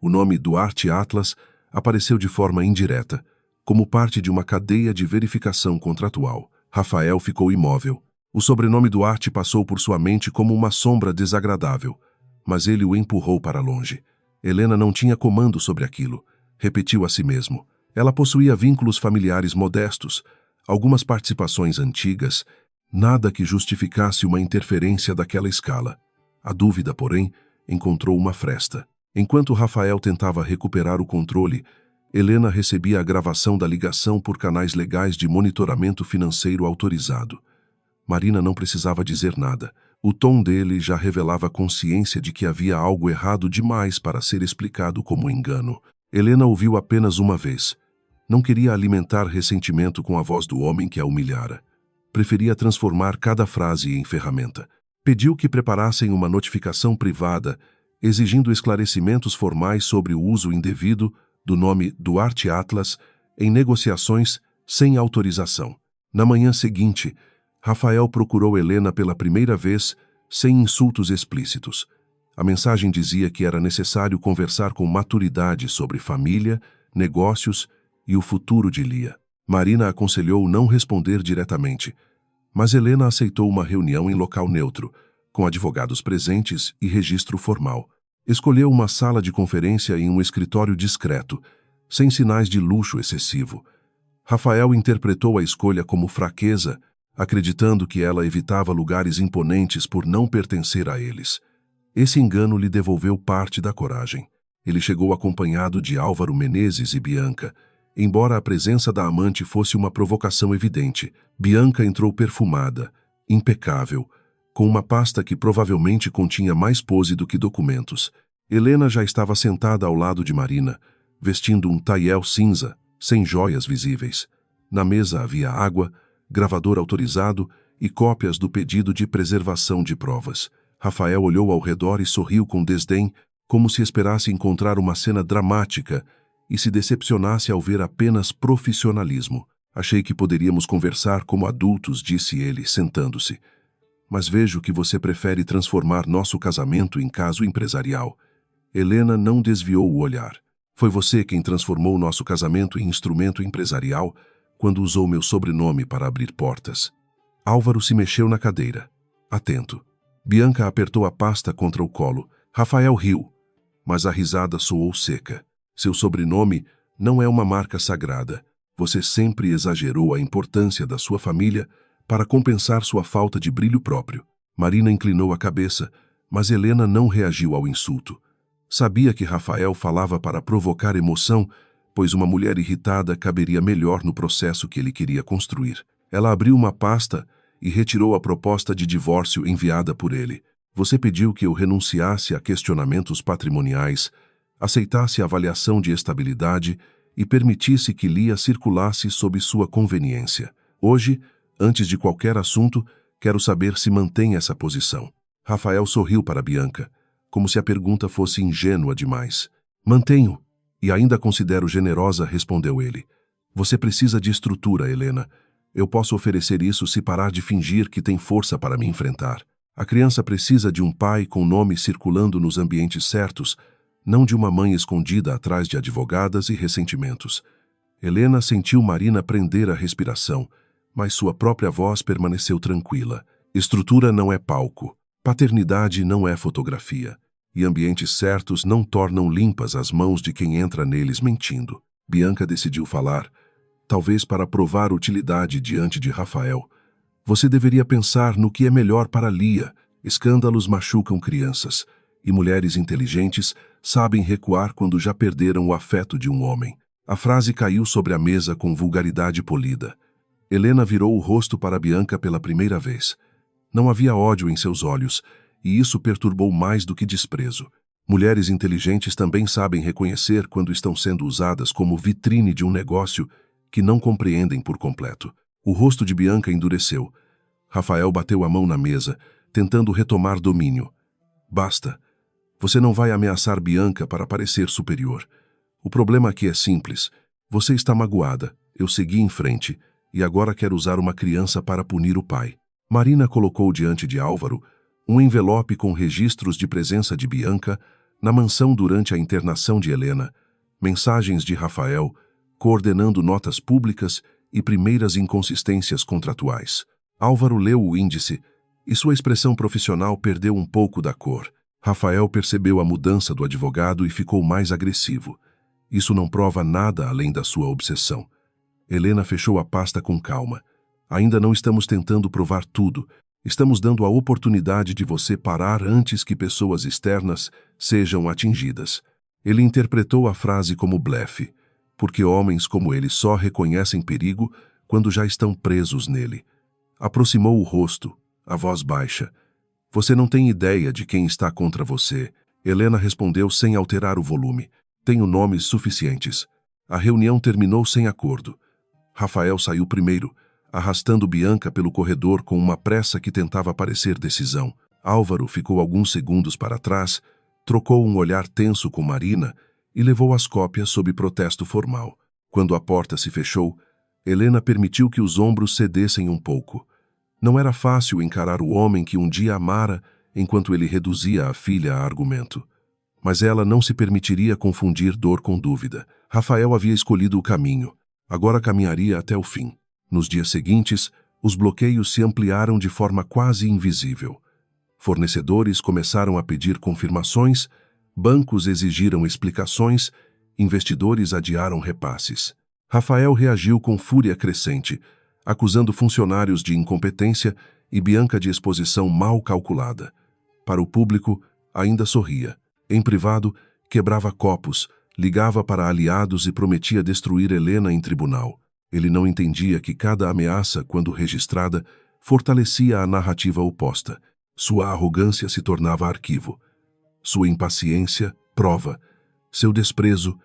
O nome Duarte Atlas apareceu de forma indireta, como parte de uma cadeia de verificação contratual. Rafael ficou imóvel. O sobrenome Duarte passou por sua mente como uma sombra desagradável, mas ele o empurrou para longe. Helena não tinha comando sobre aquilo, repetiu a si mesmo. Ela possuía vínculos familiares modestos, algumas participações antigas, nada que justificasse uma interferência daquela escala. A dúvida, porém, encontrou uma fresta. Enquanto Rafael tentava recuperar o controle, Helena recebia a gravação da ligação por canais legais de monitoramento financeiro autorizado. Marina não precisava dizer nada. O tom dele já revelava consciência de que havia algo errado demais para ser explicado como engano. Helena ouviu apenas uma vez. Não queria alimentar ressentimento com a voz do homem que a humilhara. Preferia transformar cada frase em ferramenta. Pediu que preparassem uma notificação privada, exigindo esclarecimentos formais sobre o uso indevido do nome Duarte Atlas em negociações sem autorização. Na manhã seguinte, Rafael procurou Helena pela primeira vez, sem insultos explícitos. A mensagem dizia que era necessário conversar com maturidade sobre família, negócios e o futuro de Lia. Marina aconselhou não responder diretamente, mas Helena aceitou uma reunião em local neutro, com advogados presentes e registro formal. Escolheu uma sala de conferência em um escritório discreto, sem sinais de luxo excessivo. Rafael interpretou a escolha como fraqueza, acreditando que ela evitava lugares imponentes por não pertencer a eles. Esse engano lhe devolveu parte da coragem. Ele chegou acompanhado de Álvaro Menezes e Bianca. Embora a presença da amante fosse uma provocação evidente, Bianca entrou perfumada, impecável, com uma pasta que provavelmente continha mais pose do que documentos. Helena já estava sentada ao lado de Marina, vestindo um taiel cinza, sem joias visíveis. Na mesa havia água, gravador autorizado e cópias do pedido de preservação de provas. Rafael olhou ao redor e sorriu com desdém, como se esperasse encontrar uma cena dramática e se decepcionasse ao ver apenas profissionalismo. Achei que poderíamos conversar como adultos, disse ele, sentando-se. Mas vejo que você prefere transformar nosso casamento em caso empresarial. Helena não desviou o olhar. Foi você quem transformou nosso casamento em instrumento empresarial quando usou meu sobrenome para abrir portas. Álvaro se mexeu na cadeira, atento. Bianca apertou a pasta contra o colo. Rafael riu, mas a risada soou seca. Seu sobrenome não é uma marca sagrada. Você sempre exagerou a importância da sua família para compensar sua falta de brilho próprio. Marina inclinou a cabeça, mas Helena não reagiu ao insulto. Sabia que Rafael falava para provocar emoção, pois uma mulher irritada caberia melhor no processo que ele queria construir. Ela abriu uma pasta e retirou a proposta de divórcio enviada por ele. Você pediu que eu renunciasse a questionamentos patrimoniais, aceitasse a avaliação de estabilidade e permitisse que Lia circulasse sob sua conveniência. Hoje, antes de qualquer assunto, quero saber se mantém essa posição. Rafael sorriu para Bianca, como se a pergunta fosse ingênua demais. Mantenho, e ainda considero generosa, respondeu ele. Você precisa de estrutura, Helena. Eu posso oferecer isso se parar de fingir que tem força para me enfrentar. A criança precisa de um pai com nome circulando nos ambientes certos, não de uma mãe escondida atrás de advogadas e ressentimentos. Helena sentiu Marina prender a respiração, mas sua própria voz permaneceu tranquila. Estrutura não é palco. Paternidade não é fotografia. e ambientes certos não tornam limpas as mãos de quem entra neles mentindo. Bianca decidiu falar, talvez para provar utilidade diante de Rafael. Você deveria pensar no que é melhor para Lia. Escândalos machucam crianças, e mulheres inteligentes sabem recuar quando já perderam o afeto de um homem. A frase caiu sobre a mesa com vulgaridade polida. Helena virou o rosto para Bianca pela primeira vez. Não havia ódio em seus olhos, e isso perturbou mais do que desprezo. Mulheres inteligentes também sabem reconhecer quando estão sendo usadas como vitrine de um negócio que não compreendem por completo. O rosto de Bianca endureceu. Rafael bateu a mão na mesa, tentando retomar domínio. Basta. Você não vai ameaçar Bianca para parecer superior. O problema aqui é simples. Você está magoada. Eu segui em frente, e agora quero usar uma criança para punir o pai. Marina colocou diante de Álvaro um envelope com registros de presença de Bianca na mansão durante a internação de Helena, mensagens de Rafael, coordenando notas públicas e primeiras inconsistências contratuais. Álvaro leu o índice e sua expressão profissional perdeu um pouco da cor. Rafael percebeu a mudança do advogado e ficou mais agressivo. Isso não prova nada além da sua obsessão. Helena fechou a pasta com calma. Ainda não estamos tentando provar tudo. Estamos dando a oportunidade de você parar antes que pessoas externas sejam atingidas. Ele interpretou a frase como blefe, porque homens como ele só reconhecem perigo quando já estão presos nele. Aproximou o rosto, a voz baixa. Você não tem ideia de quem está contra você. Helena respondeu sem alterar o volume. Tenho nomes suficientes. A reunião terminou sem acordo. Rafael saiu primeiro, arrastando Bianca pelo corredor com uma pressa que tentava parecer decisão. Álvaro ficou alguns segundos para trás, trocou um olhar tenso com Marina e levou as cópias sob protesto formal. Quando a porta se fechou, Helena permitiu que os ombros cedessem um pouco. Não era fácil encarar o homem que um dia amara enquanto ele reduzia a filha a argumento. Mas ela não se permitiria confundir dor com dúvida. Rafael havia escolhido o caminho. Agora caminharia até o fim. Nos dias seguintes, os bloqueios se ampliaram de forma quase invisível. Fornecedores começaram a pedir confirmações, bancos exigiram explicações, investidores adiaram repasses. Rafael reagiu com fúria crescente, acusando funcionários de incompetência e Bianca de exposição mal calculada. Para o público, ainda sorria. Em privado, quebrava copos, ligava para aliados e prometia destruir Helena em tribunal. Ele não entendia que cada ameaça, quando registrada, fortalecia a narrativa oposta. Sua arrogância se tornava arquivo. Sua impaciência, prova. Seu desprezo,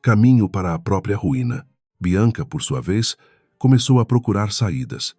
caminho para a própria ruína. Bianca, por sua vez, começou a procurar saídas.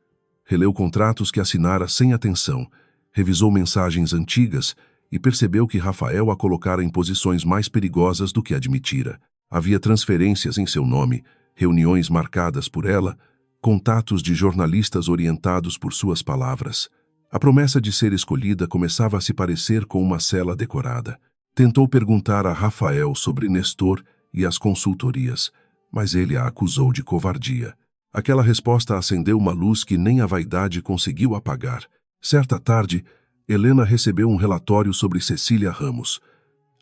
Releu contratos que assinara sem atenção, revisou mensagens antigas e percebeu que Rafael a colocara em posições mais perigosas do que admitira. Havia transferências em seu nome, reuniões marcadas por ela, contatos de jornalistas orientados por suas palavras. A promessa de ser escolhida começava a se parecer com uma cela decorada. Tentou perguntar a Rafael sobre Nestor e as consultorias, mas ele a acusou de covardia. Aquela resposta acendeu uma luz que nem a vaidade conseguiu apagar. Certa tarde, Helena recebeu um relatório sobre Cecília Ramos.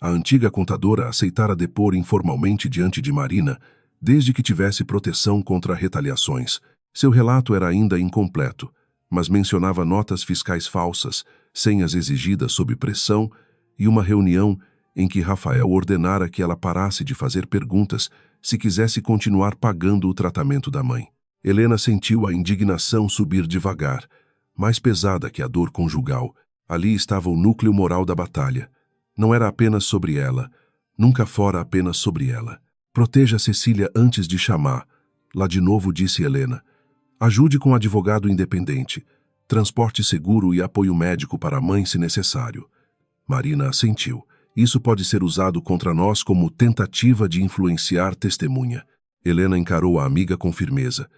A antiga contadora aceitara depor informalmente diante de Marina, desde que tivesse proteção contra retaliações. Seu relato era ainda incompleto, mas mencionava notas fiscais falsas, senhas exigidas sob pressão e uma reunião em que Rafael ordenara que ela parasse de fazer perguntas se quisesse continuar pagando o tratamento da mãe. Helena sentiu a indignação subir devagar, mais pesada que a dor conjugal. Ali estava o núcleo moral da batalha. Não era apenas sobre ela, nunca fora apenas sobre ela. Proteja Cecília antes de chamar. Lá de novo disse Helena. Ajude com advogado independente. Transporte seguro e apoio médico para a mãe se necessário. Marina assentiu. Isso pode ser usado contra nós como tentativa de influenciar testemunha. Helena encarou a amiga com firmeza.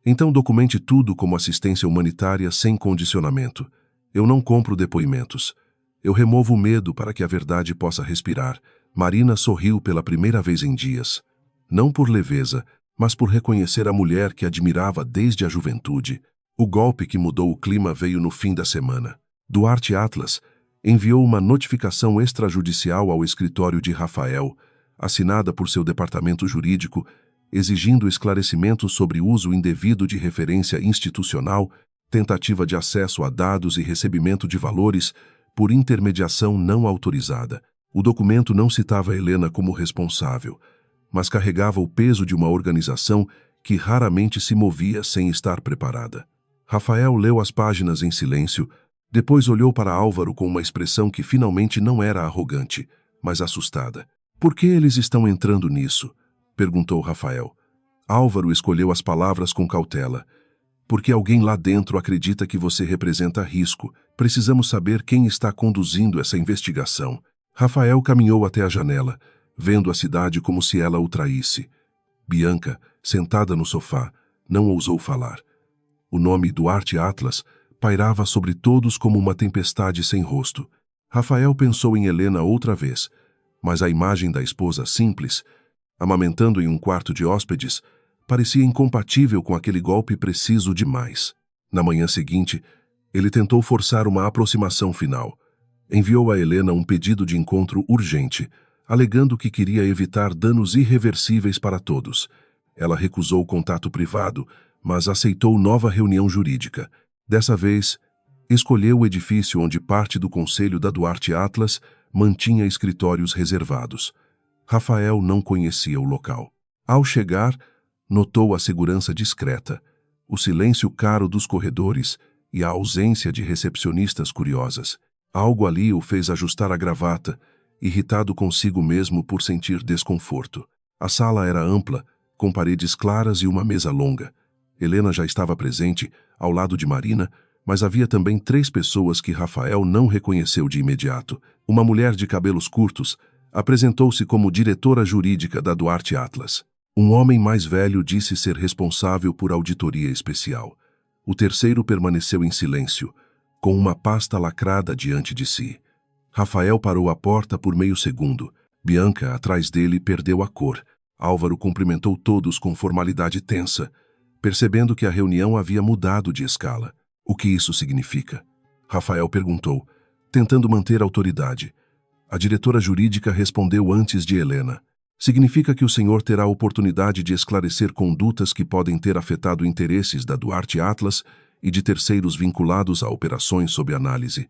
Então documente tudo como assistência humanitária sem condicionamento. Eu não compro depoimentos. Eu removo o medo para que a verdade possa respirar. Marina sorriu pela primeira vez em dias. Não por leveza, mas por reconhecer a mulher que admirava desde a juventude. O golpe que mudou o clima veio no fim da semana. Duarte Atlas, enviou uma notificação extrajudicial ao escritório de Rafael, assinada por seu departamento jurídico, exigindo esclarecimentos sobre uso indevido de referência institucional, tentativa de acesso a dados e recebimento de valores por intermediação não autorizada. O documento não citava Helena como responsável, mas carregava o peso de uma organização que raramente se movia sem estar preparada. Rafael leu as páginas em silêncio, depois olhou para Álvaro com uma expressão que finalmente não era arrogante, mas assustada. "Por que eles estão entrando nisso?" perguntou Rafael. Álvaro escolheu as palavras com cautela. "Porque alguém lá dentro acredita que você representa risco. Precisamos saber quem está conduzindo essa investigação." Rafael caminhou até a janela, vendo a cidade como se ela o traísse. Bianca, sentada no sofá, não ousou falar. O nome Duarte Atlas pairava sobre todos como uma tempestade sem rosto. Rafael pensou em Helena outra vez, mas a imagem da esposa simples, amamentando em um quarto de hóspedes, parecia incompatível com aquele golpe preciso demais. Na manhã seguinte, ele tentou forçar uma aproximação final. Enviou a Helena um pedido de encontro urgente, alegando que queria evitar danos irreversíveis para todos. Ela recusou o contato privado, mas aceitou nova reunião jurídica. Dessa vez, escolheu o edifício onde parte do conselho da Duarte Atlas mantinha escritórios reservados. Rafael não conhecia o local. Ao chegar, notou a segurança discreta, o silêncio caro dos corredores e a ausência de recepcionistas curiosas. Algo ali o fez ajustar a gravata, irritado consigo mesmo por sentir desconforto. A sala era ampla, com paredes claras e uma mesa longa. Helena já estava presente, ao lado de Marina, mas havia também 3 pessoas que Rafael não reconheceu de imediato. Uma mulher de cabelos curtos apresentou-se como diretora jurídica da Duarte Atlas. Um homem mais velho disse ser responsável por auditoria especial. O terceiro permaneceu em silêncio, com uma pasta lacrada diante de si. Rafael parou à porta por meio segundo. Bianca, atrás dele, perdeu a cor. Álvaro cumprimentou todos com formalidade tensa, percebendo que a reunião havia mudado de escala. "O que isso significa?" Rafael perguntou, tentando manter a autoridade. A diretora jurídica respondeu antes de Helena. "Significa que o senhor terá a oportunidade de esclarecer condutas que podem ter afetado interesses da Duarte Atlas e de terceiros vinculados a operações sob análise."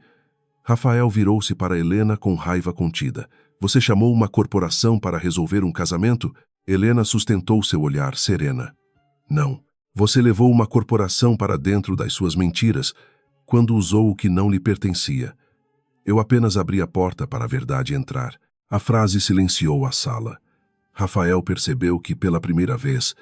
Rafael virou-se para Helena com raiva contida. "Você chamou uma corporação para resolver um casamento?" Helena sustentou seu olhar serena. "Não. Você levou uma corporação para dentro das suas mentiras quando usou o que não lhe pertencia. Eu apenas abri a porta para a verdade entrar." A frase silenciou a sala. Rafael percebeu que, pela primeira vez,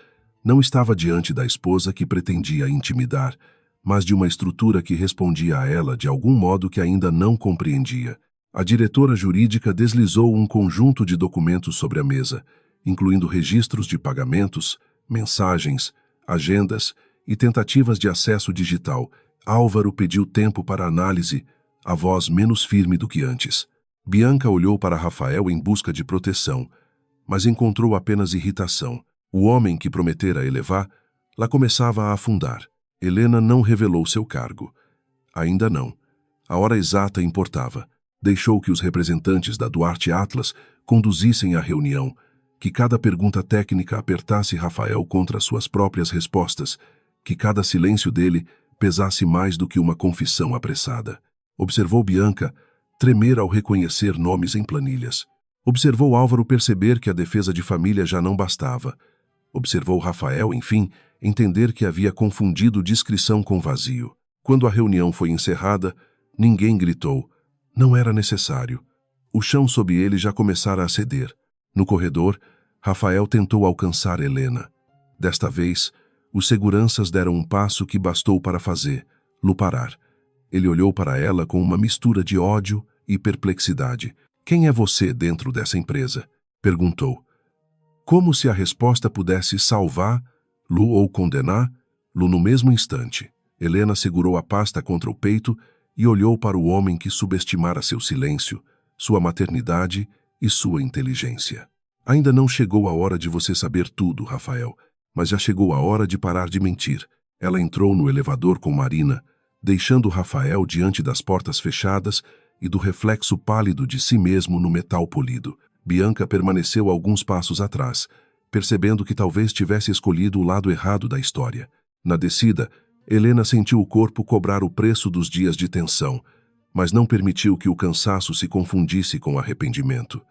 não estava diante da esposa que pretendia intimidar, mas de uma estrutura que respondia a ela de algum modo que ainda não compreendia. A diretora jurídica deslizou um conjunto de documentos sobre a mesa, incluindo registros de pagamentos, mensagens, agendas e tentativas de acesso digital. Álvaro pediu tempo para análise, a voz menos firme do que antes. Bianca olhou para Rafael em busca de proteção, mas encontrou apenas irritação. O homem que prometera elevar lá começava a afundar. Helena não revelou seu cargo. Ainda não. A hora exata importava. Deixou que os representantes da Duarte Atlas conduzissem a reunião, que cada pergunta técnica apertasse Rafael contra suas próprias respostas, que cada silêncio dele pesasse mais do que uma confissão apressada. Observou Bianca tremer ao reconhecer nomes em planilhas. Observou Álvaro perceber que a defesa de família já não bastava. Observou Rafael, enfim, entender que havia confundido discrição com vazio. Quando a reunião foi encerrada, ninguém gritou. Não era necessário. O chão sob ele já começara a ceder. No corredor, Rafael tentou alcançar Helena. Desta vez, os seguranças deram um passo que bastou para fazê-lo parar. Ele olhou para ela com uma mistura de ódio e perplexidade. "Quem é você dentro dessa empresa?" perguntou. Como se a resposta pudesse salvá-lo ou condená-lo no mesmo instante. Helena segurou a pasta contra o peito e olhou para o homem que subestimara seu silêncio, sua maternidade e sua inteligência. "Ainda não chegou a hora de você saber tudo, Rafael, mas já chegou a hora de parar de mentir." Ela entrou no elevador com Marina, deixando Rafael diante das portas fechadas e do reflexo pálido de si mesmo no metal polido. Bianca permaneceu alguns passos atrás, percebendo que talvez tivesse escolhido o lado errado da história. Na descida, Helena sentiu o corpo cobrar o preço dos dias de tensão, mas não permitiu que o cansaço se confundisse com arrependimento.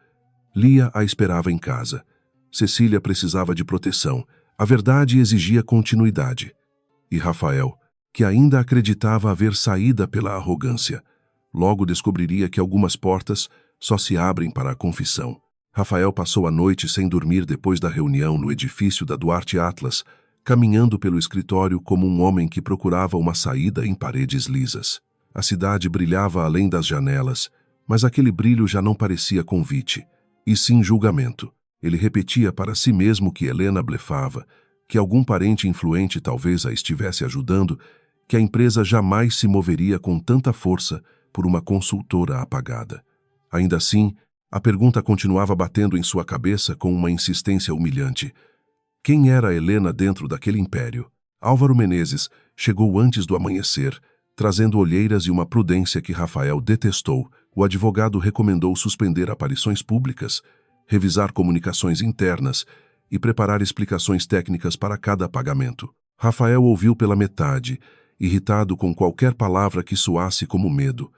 Lia a esperava em casa. Cecília precisava de proteção. A verdade exigia continuidade. E Rafael, que ainda acreditava haver saída pela arrogância, logo descobriria que algumas portas só se abrem para a confissão. Rafael passou a noite sem dormir depois da reunião no edifício da Duarte Atlas, caminhando pelo escritório como um homem que procurava uma saída em paredes lisas. A cidade brilhava além das janelas, mas aquele brilho já não parecia convite, e sim julgamento. Ele repetia para si mesmo que Helena blefava, que algum parente influente talvez a estivesse ajudando, que a empresa jamais se moveria com tanta força por uma consultora apagada. Ainda assim, a pergunta continuava batendo em sua cabeça com uma insistência humilhante. Quem era Helena dentro daquele império? Álvaro Menezes chegou antes do amanhecer, trazendo olheiras e uma prudência que Rafael detestou. O advogado recomendou suspender aparições públicas, revisar comunicações internas e preparar explicações técnicas para cada pagamento. Rafael ouviu pela metade, irritado com qualquer palavra que soasse como medo.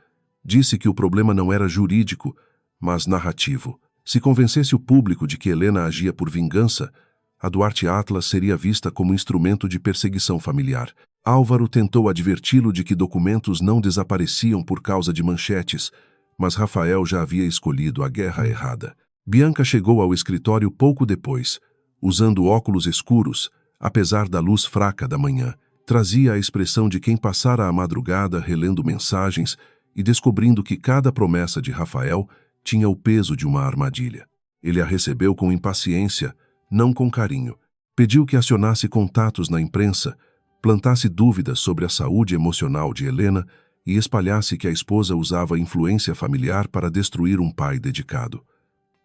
Disse que o problema não era jurídico, mas narrativo. Se convencesse o público de que Helena agia por vingança, a Duarte Atlas seria vista como instrumento de perseguição familiar. Álvaro tentou adverti-lo de que documentos não desapareciam por causa de manchetes, mas Rafael já havia escolhido a guerra errada. Bianca chegou ao escritório pouco depois, usando óculos escuros, apesar da luz fraca da manhã. Trazia a expressão de quem passara a madrugada relendo mensagens e descobrindo que cada promessa de Rafael tinha o peso de uma armadilha. Ele a recebeu com impaciência, não com carinho. Pediu que acionasse contatos na imprensa, plantasse dúvidas sobre a saúde emocional de Helena e espalhasse que a esposa usava influência familiar para destruir um pai dedicado.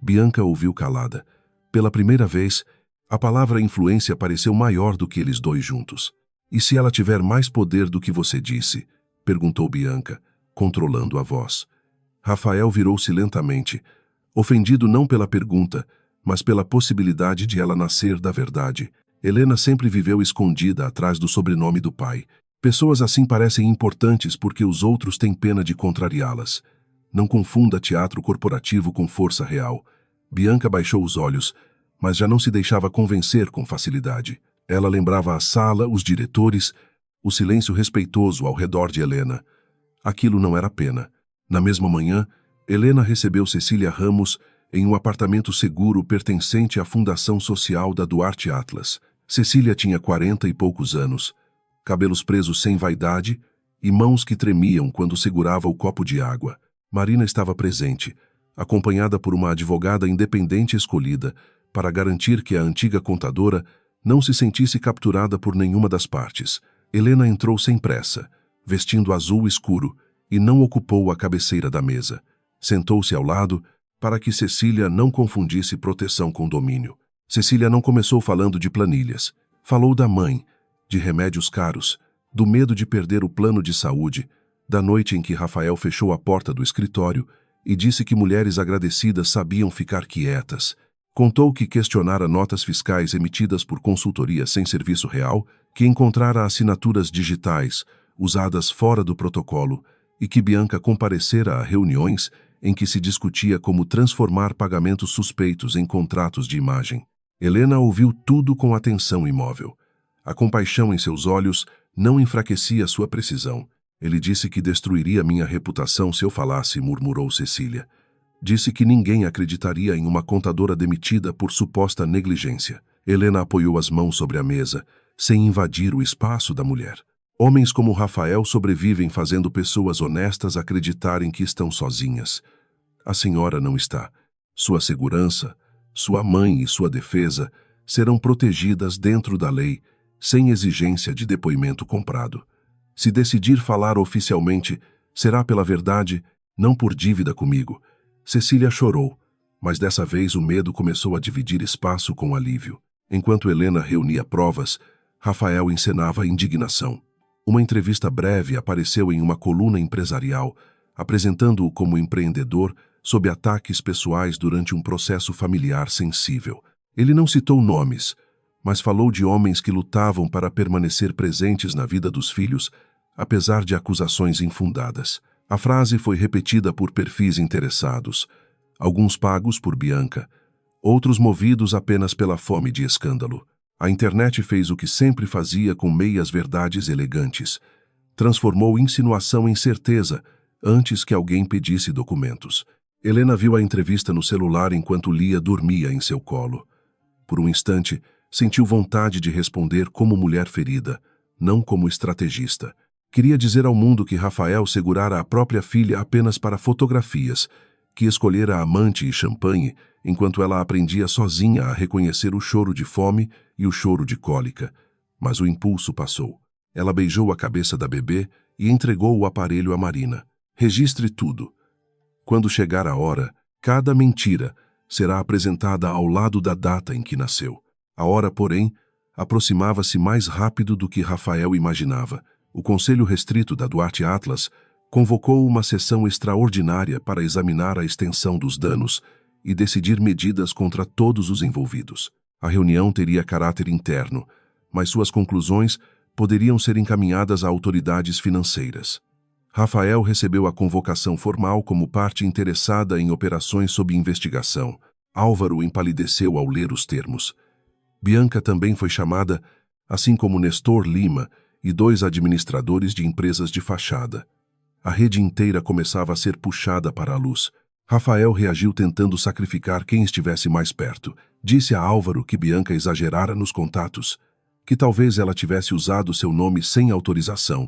Bianca ouviu calada. Pela primeira vez, a palavra influência pareceu maior do que eles dois juntos. E se ela tiver mais poder do que você disse? Perguntou Bianca, controlando a voz. Rafael virou-se lentamente, ofendido não pela pergunta, mas pela possibilidade de ela nascer da verdade. Helena sempre viveu escondida atrás do sobrenome do pai. Pessoas assim parecem importantes porque os outros têm pena de contrariá-las. Não confunda teatro corporativo com força real. Bianca baixou os olhos, mas já não se deixava convencer com facilidade. Ela lembrava a sala, os diretores, o silêncio respeitoso ao redor de Helena. Aquilo não era pena. Na mesma manhã, Helena recebeu Cecília Ramos em um apartamento seguro pertencente à Fundação Social da Duarte Atlas. Cecília tinha 40 e poucos anos, cabelos presos sem vaidade e mãos que tremiam quando segurava o copo de água. Marina estava presente, acompanhada por uma advogada independente escolhida para garantir que a antiga contadora não se sentisse capturada por nenhuma das partes. Helena entrou sem pressa, vestindo azul escuro, e não ocupou a cabeceira da mesa. Sentou-se ao lado para que Cecília não confundisse proteção com domínio. Cecília não começou falando de planilhas. Falou da mãe, de remédios caros, do medo de perder o plano de saúde, da noite em que Rafael fechou a porta do escritório e disse que mulheres agradecidas sabiam ficar quietas. Contou que questionara notas fiscais emitidas por consultoria sem serviço real, que encontrara assinaturas digitais, usadas fora do protocolo, e que Bianca comparecera a reuniões em que se discutia como transformar pagamentos suspeitos em contratos de imagem. Helena ouviu tudo com atenção imóvel. A compaixão em seus olhos não enfraquecia sua precisão. Ele disse que destruiria minha reputação se eu falasse, murmurou Cecília. Disse que ninguém acreditaria em uma contadora demitida por suposta negligência. Helena apoiou as mãos sobre a mesa, sem invadir o espaço da mulher. Homens como Rafael sobrevivem fazendo pessoas honestas acreditarem que estão sozinhas. A senhora não está. Sua segurança, sua mãe e sua defesa serão protegidas dentro da lei, sem exigência de depoimento comprado. Se decidir falar oficialmente, será pela verdade, não por dívida comigo. Cecília chorou, mas dessa vez o medo começou a dividir espaço com alívio. Enquanto Helena reunia provas, Rafael encenava indignação. Uma entrevista breve apareceu em uma coluna empresarial, apresentando-o como empreendedor sob ataques pessoais durante um processo familiar sensível. Ele não citou nomes, mas falou de homens que lutavam para permanecer presentes na vida dos filhos, apesar de acusações infundadas. A frase foi repetida por perfis interessados, alguns pagos por Bianca, outros movidos apenas pela fome de escândalo. A internet fez o que sempre fazia com meias-verdades elegantes. Transformou insinuação em certeza antes que alguém pedisse documentos. Helena viu a entrevista no celular enquanto Lia dormia em seu colo. Por um instante, sentiu vontade de responder como mulher ferida, não como estrategista. Queria dizer ao mundo que Rafael segurara a própria filha apenas para fotografias, que escolhera amante e champanhe, enquanto ela aprendia sozinha a reconhecer o choro de fome e o choro de cólica. Mas o impulso passou. Ela beijou a cabeça da bebê e entregou o aparelho a Marina. Registre tudo. Quando chegar a hora, cada mentira será apresentada ao lado da data em que nasceu. A hora, porém, aproximava-se mais rápido do que Rafael imaginava. O Conselho Restrito da Duarte Atlas convocou uma sessão extraordinária para examinar a extensão dos danos e decidir medidas contra todos os envolvidos. A reunião teria caráter interno, mas suas conclusões poderiam ser encaminhadas a autoridades financeiras. Rafael recebeu a convocação formal como parte interessada em operações sob investigação. Álvaro empalideceu ao ler os termos. Bianca também foi chamada, assim como Nestor Lima e 2 administradores de empresas de fachada. A rede inteira começava a ser puxada para a luz. Rafael reagiu tentando sacrificar quem estivesse mais perto. Disse a Álvaro que Bianca exagerara nos contatos, que talvez ela tivesse usado seu nome sem autorização,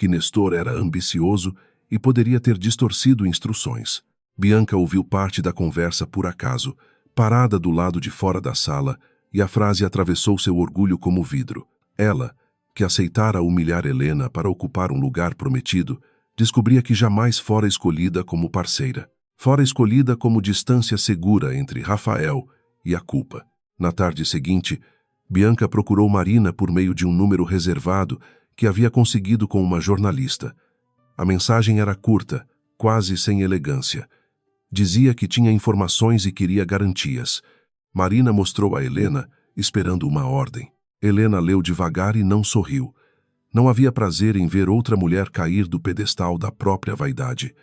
que Nestor era ambicioso e poderia ter distorcido instruções. Bianca ouviu parte da conversa por acaso, parada do lado de fora da sala, e a frase atravessou seu orgulho como vidro. Ela, que aceitara humilhar Helena para ocupar um lugar prometido, descobria que jamais fora escolhida como parceira. Fora escolhida como distância segura entre Rafael e a culpa. Na tarde seguinte, Bianca procurou Marina por meio de um número reservado que havia conseguido com uma jornalista. A mensagem era curta, quase sem elegância. Dizia que tinha informações e queria garantias. Marina mostrou a Helena, esperando uma ordem. Helena leu devagar e não sorriu. Não havia prazer em ver outra mulher cair do pedestal da própria vaidade.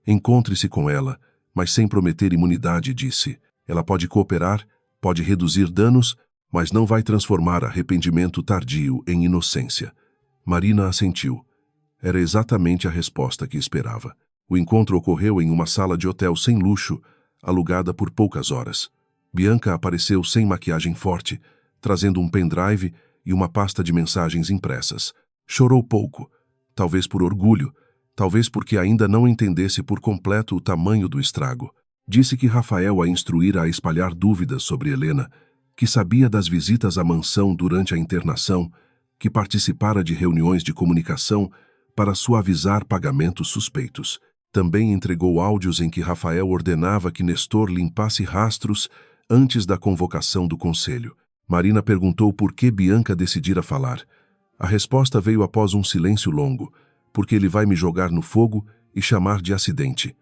Encontre-se com ela, mas sem prometer imunidade, disse. Ela pode cooperar, pode reduzir danos, mas não vai transformar arrependimento tardio em inocência. Marina assentiu. Era exatamente a resposta que esperava. O encontro ocorreu em uma sala de hotel sem luxo, alugada por poucas horas. Bianca apareceu sem maquiagem forte, trazendo um pendrive e uma pasta de mensagens impressas. Chorou pouco, talvez por orgulho, talvez porque ainda não entendesse por completo o tamanho do estrago. Disse que Rafael a instruíra a espalhar dúvidas sobre Helena, que sabia das visitas à mansão durante a internação, que participara de reuniões de comunicação para suavizar pagamentos suspeitos. Também entregou áudios em que Rafael ordenava que Nestor limpasse rastros antes da convocação do conselho. Marina perguntou por que Bianca decidira falar. A resposta veio após um silêncio longo, porque ele vai me jogar no fogo e chamar de acidente.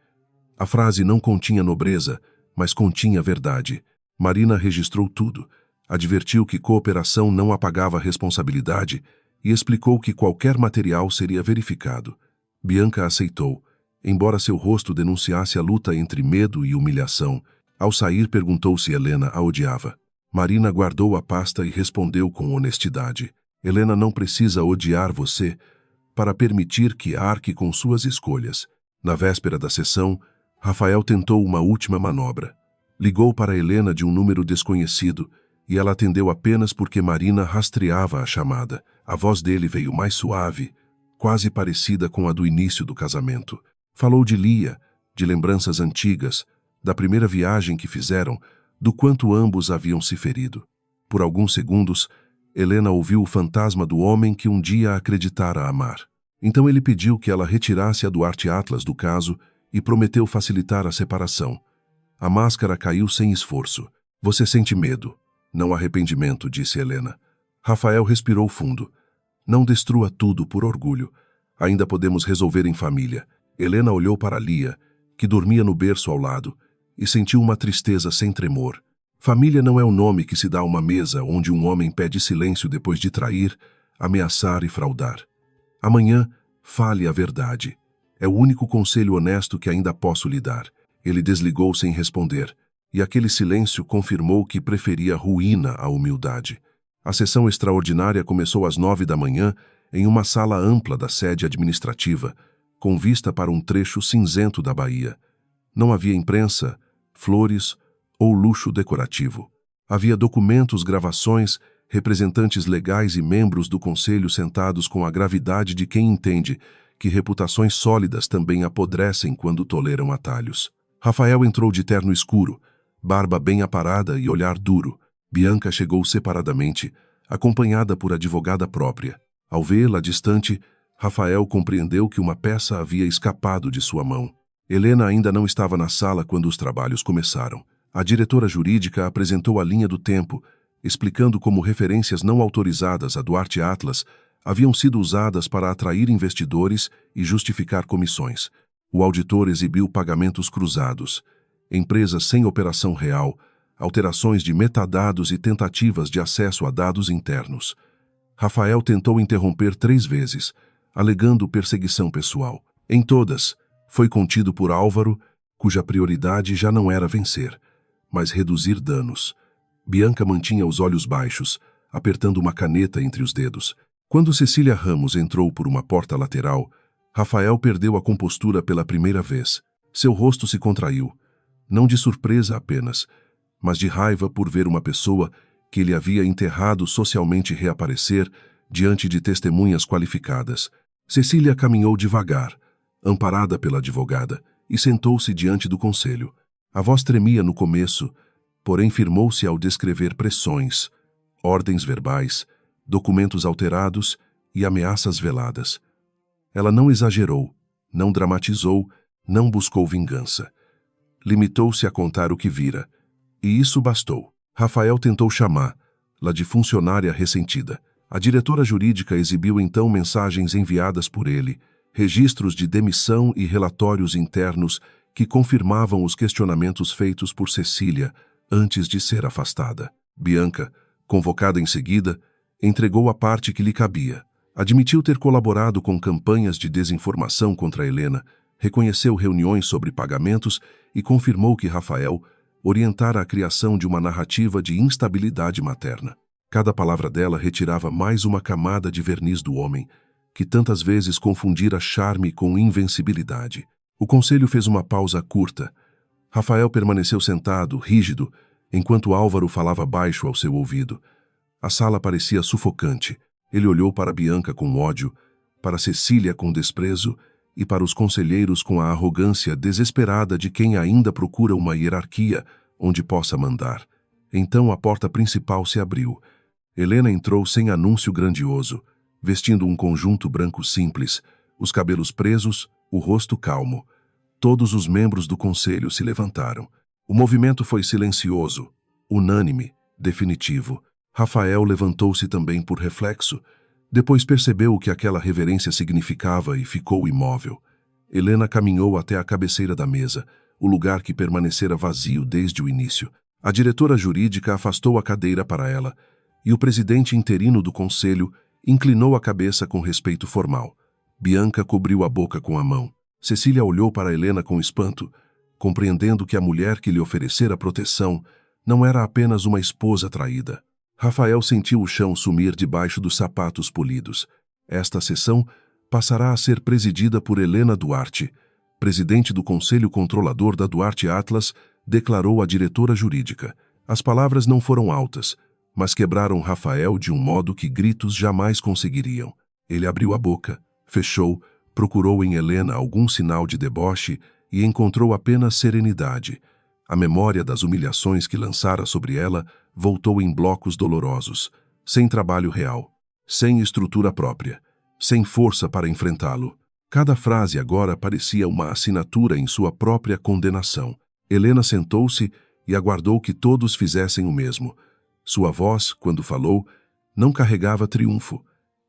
A frase não continha nobreza, mas continha verdade. Marina registrou tudo, advertiu que cooperação não apagava responsabilidade e explicou que qualquer material seria verificado. Bianca aceitou, embora seu rosto denunciasse a luta entre medo e humilhação. Ao sair, perguntou se Helena a odiava. Marina guardou a pasta e respondeu com honestidade. Helena não precisa odiar você para permitir que arque com suas escolhas. Na véspera da sessão, Rafael tentou uma última manobra. Ligou para Helena de um número desconhecido e ela atendeu apenas porque Marina rastreava a chamada. A voz dele veio mais suave, quase parecida com a do início do casamento. Falou de Lia, de lembranças antigas, da primeira viagem que fizeram, do quanto ambos haviam se ferido. Por alguns segundos, Helena ouviu o fantasma do homem que um dia acreditara amar. Então ele pediu que ela retirasse a Duarte Atlas do caso e prometeu facilitar a separação. A máscara caiu sem esforço. Você sente medo, não arrependimento, disse Helena. Rafael respirou fundo. Não destrua tudo por orgulho. Ainda podemos resolver em família. Helena olhou para Lia, que dormia no berço ao lado, e sentiu uma tristeza sem tremor. Família não é o nome que se dá a uma mesa onde um homem pede silêncio depois de trair, ameaçar e fraudar. Amanhã, fale a verdade. É o único conselho honesto que ainda posso lhe dar. Ele desligou sem responder, e aquele silêncio confirmou que preferia ruína à humildade. A sessão extraordinária começou às 9 da manhã, em uma sala ampla da sede administrativa, com vista para um trecho cinzento da Bahia. Não havia imprensa, flores ou luxo decorativo. Havia documentos, gravações, representantes legais e membros do conselho sentados com a gravidade de quem entende que reputações sólidas também apodrecem quando toleram atalhos. Rafael entrou de terno escuro, barba bem aparada e olhar duro. Bianca chegou separadamente, acompanhada por advogada própria. Ao vê-la distante, Rafael compreendeu que uma peça havia escapado de sua mão. Helena ainda não estava na sala quando os trabalhos começaram. A diretora jurídica apresentou a linha do tempo, explicando como referências não autorizadas a Duarte Atlas haviam sido usadas para atrair investidores e justificar comissões. O auditor exibiu pagamentos cruzados, empresas sem operação real, alterações de metadados e tentativas de acesso a dados internos. Rafael tentou interromper 3 vezes, alegando perseguição pessoal. Em todas, foi contido por Álvaro, cuja prioridade já não era vencer, mas reduzir danos. Bianca mantinha os olhos baixos, apertando uma caneta entre os dedos. Quando Cecília Ramos entrou por uma porta lateral, Rafael perdeu a compostura pela primeira vez. Seu rosto se contraiu, não de surpresa apenas, mas de raiva por ver uma pessoa que ele havia enterrado socialmente reaparecer diante de testemunhas qualificadas. Cecília caminhou devagar, amparada pela advogada, e sentou-se diante do conselho. A voz tremia no começo, porém firmou-se ao descrever pressões, ordens verbais, documentos alterados e ameaças veladas. Ela não exagerou, não dramatizou, não buscou vingança. Limitou-se a contar o que vira, e isso bastou. Rafael tentou chamá-la de funcionária ressentida. A diretora jurídica exibiu então mensagens enviadas por ele, registros de demissão e relatórios internos que confirmavam os questionamentos feitos por Cecília antes de ser afastada. Bianca, convocada em seguida, entregou a parte que lhe cabia. Admitiu ter colaborado com campanhas de desinformação contra Helena, reconheceu reuniões sobre pagamentos e confirmou que Rafael orientara a criação de uma narrativa de instabilidade materna. Cada palavra dela retirava mais uma camada de verniz do homem, que tantas vezes confundira charme com invencibilidade. O conselho fez uma pausa curta. Rafael permaneceu sentado, rígido, enquanto Álvaro falava baixo ao seu ouvido. A sala parecia sufocante. Ele olhou para Bianca com ódio, para Cecília com desprezo e para os conselheiros com a arrogância desesperada de quem ainda procura uma hierarquia onde possa mandar. Então a porta principal se abriu. Helena entrou sem anúncio grandioso, vestindo um conjunto branco simples, os cabelos presos, o rosto calmo. Todos os membros do conselho se levantaram. O movimento foi silencioso, unânime, definitivo. Rafael levantou-se também por reflexo. Depois percebeu o que aquela reverência significava e ficou imóvel. Helena caminhou até a cabeceira da mesa, o lugar que permanecera vazio desde o início. A diretora jurídica afastou a cadeira para ela, e o presidente interino do conselho inclinou a cabeça com respeito formal. Bianca cobriu a boca com a mão. Cecília olhou para Helena com espanto, compreendendo que a mulher que lhe oferecera proteção não era apenas uma esposa traída. Rafael sentiu o chão sumir debaixo dos sapatos polidos. Esta sessão passará a ser presidida por Helena Duarte. Presidente do Conselho Controlador da Duarte Atlas, declarou a diretora jurídica. As palavras não foram altas, mas quebraram Rafael de um modo que gritos jamais conseguiriam. Ele abriu a boca, fechou, procurou em Helena algum sinal de deboche e encontrou apenas serenidade. A memória das humilhações que lançara sobre ela voltou em blocos dolorosos, sem trabalho real, sem estrutura própria, sem força para enfrentá-lo. Cada frase agora parecia uma assinatura em sua própria condenação. Helena sentou-se e aguardou que todos fizessem o mesmo. Sua voz, quando falou, não carregava triunfo.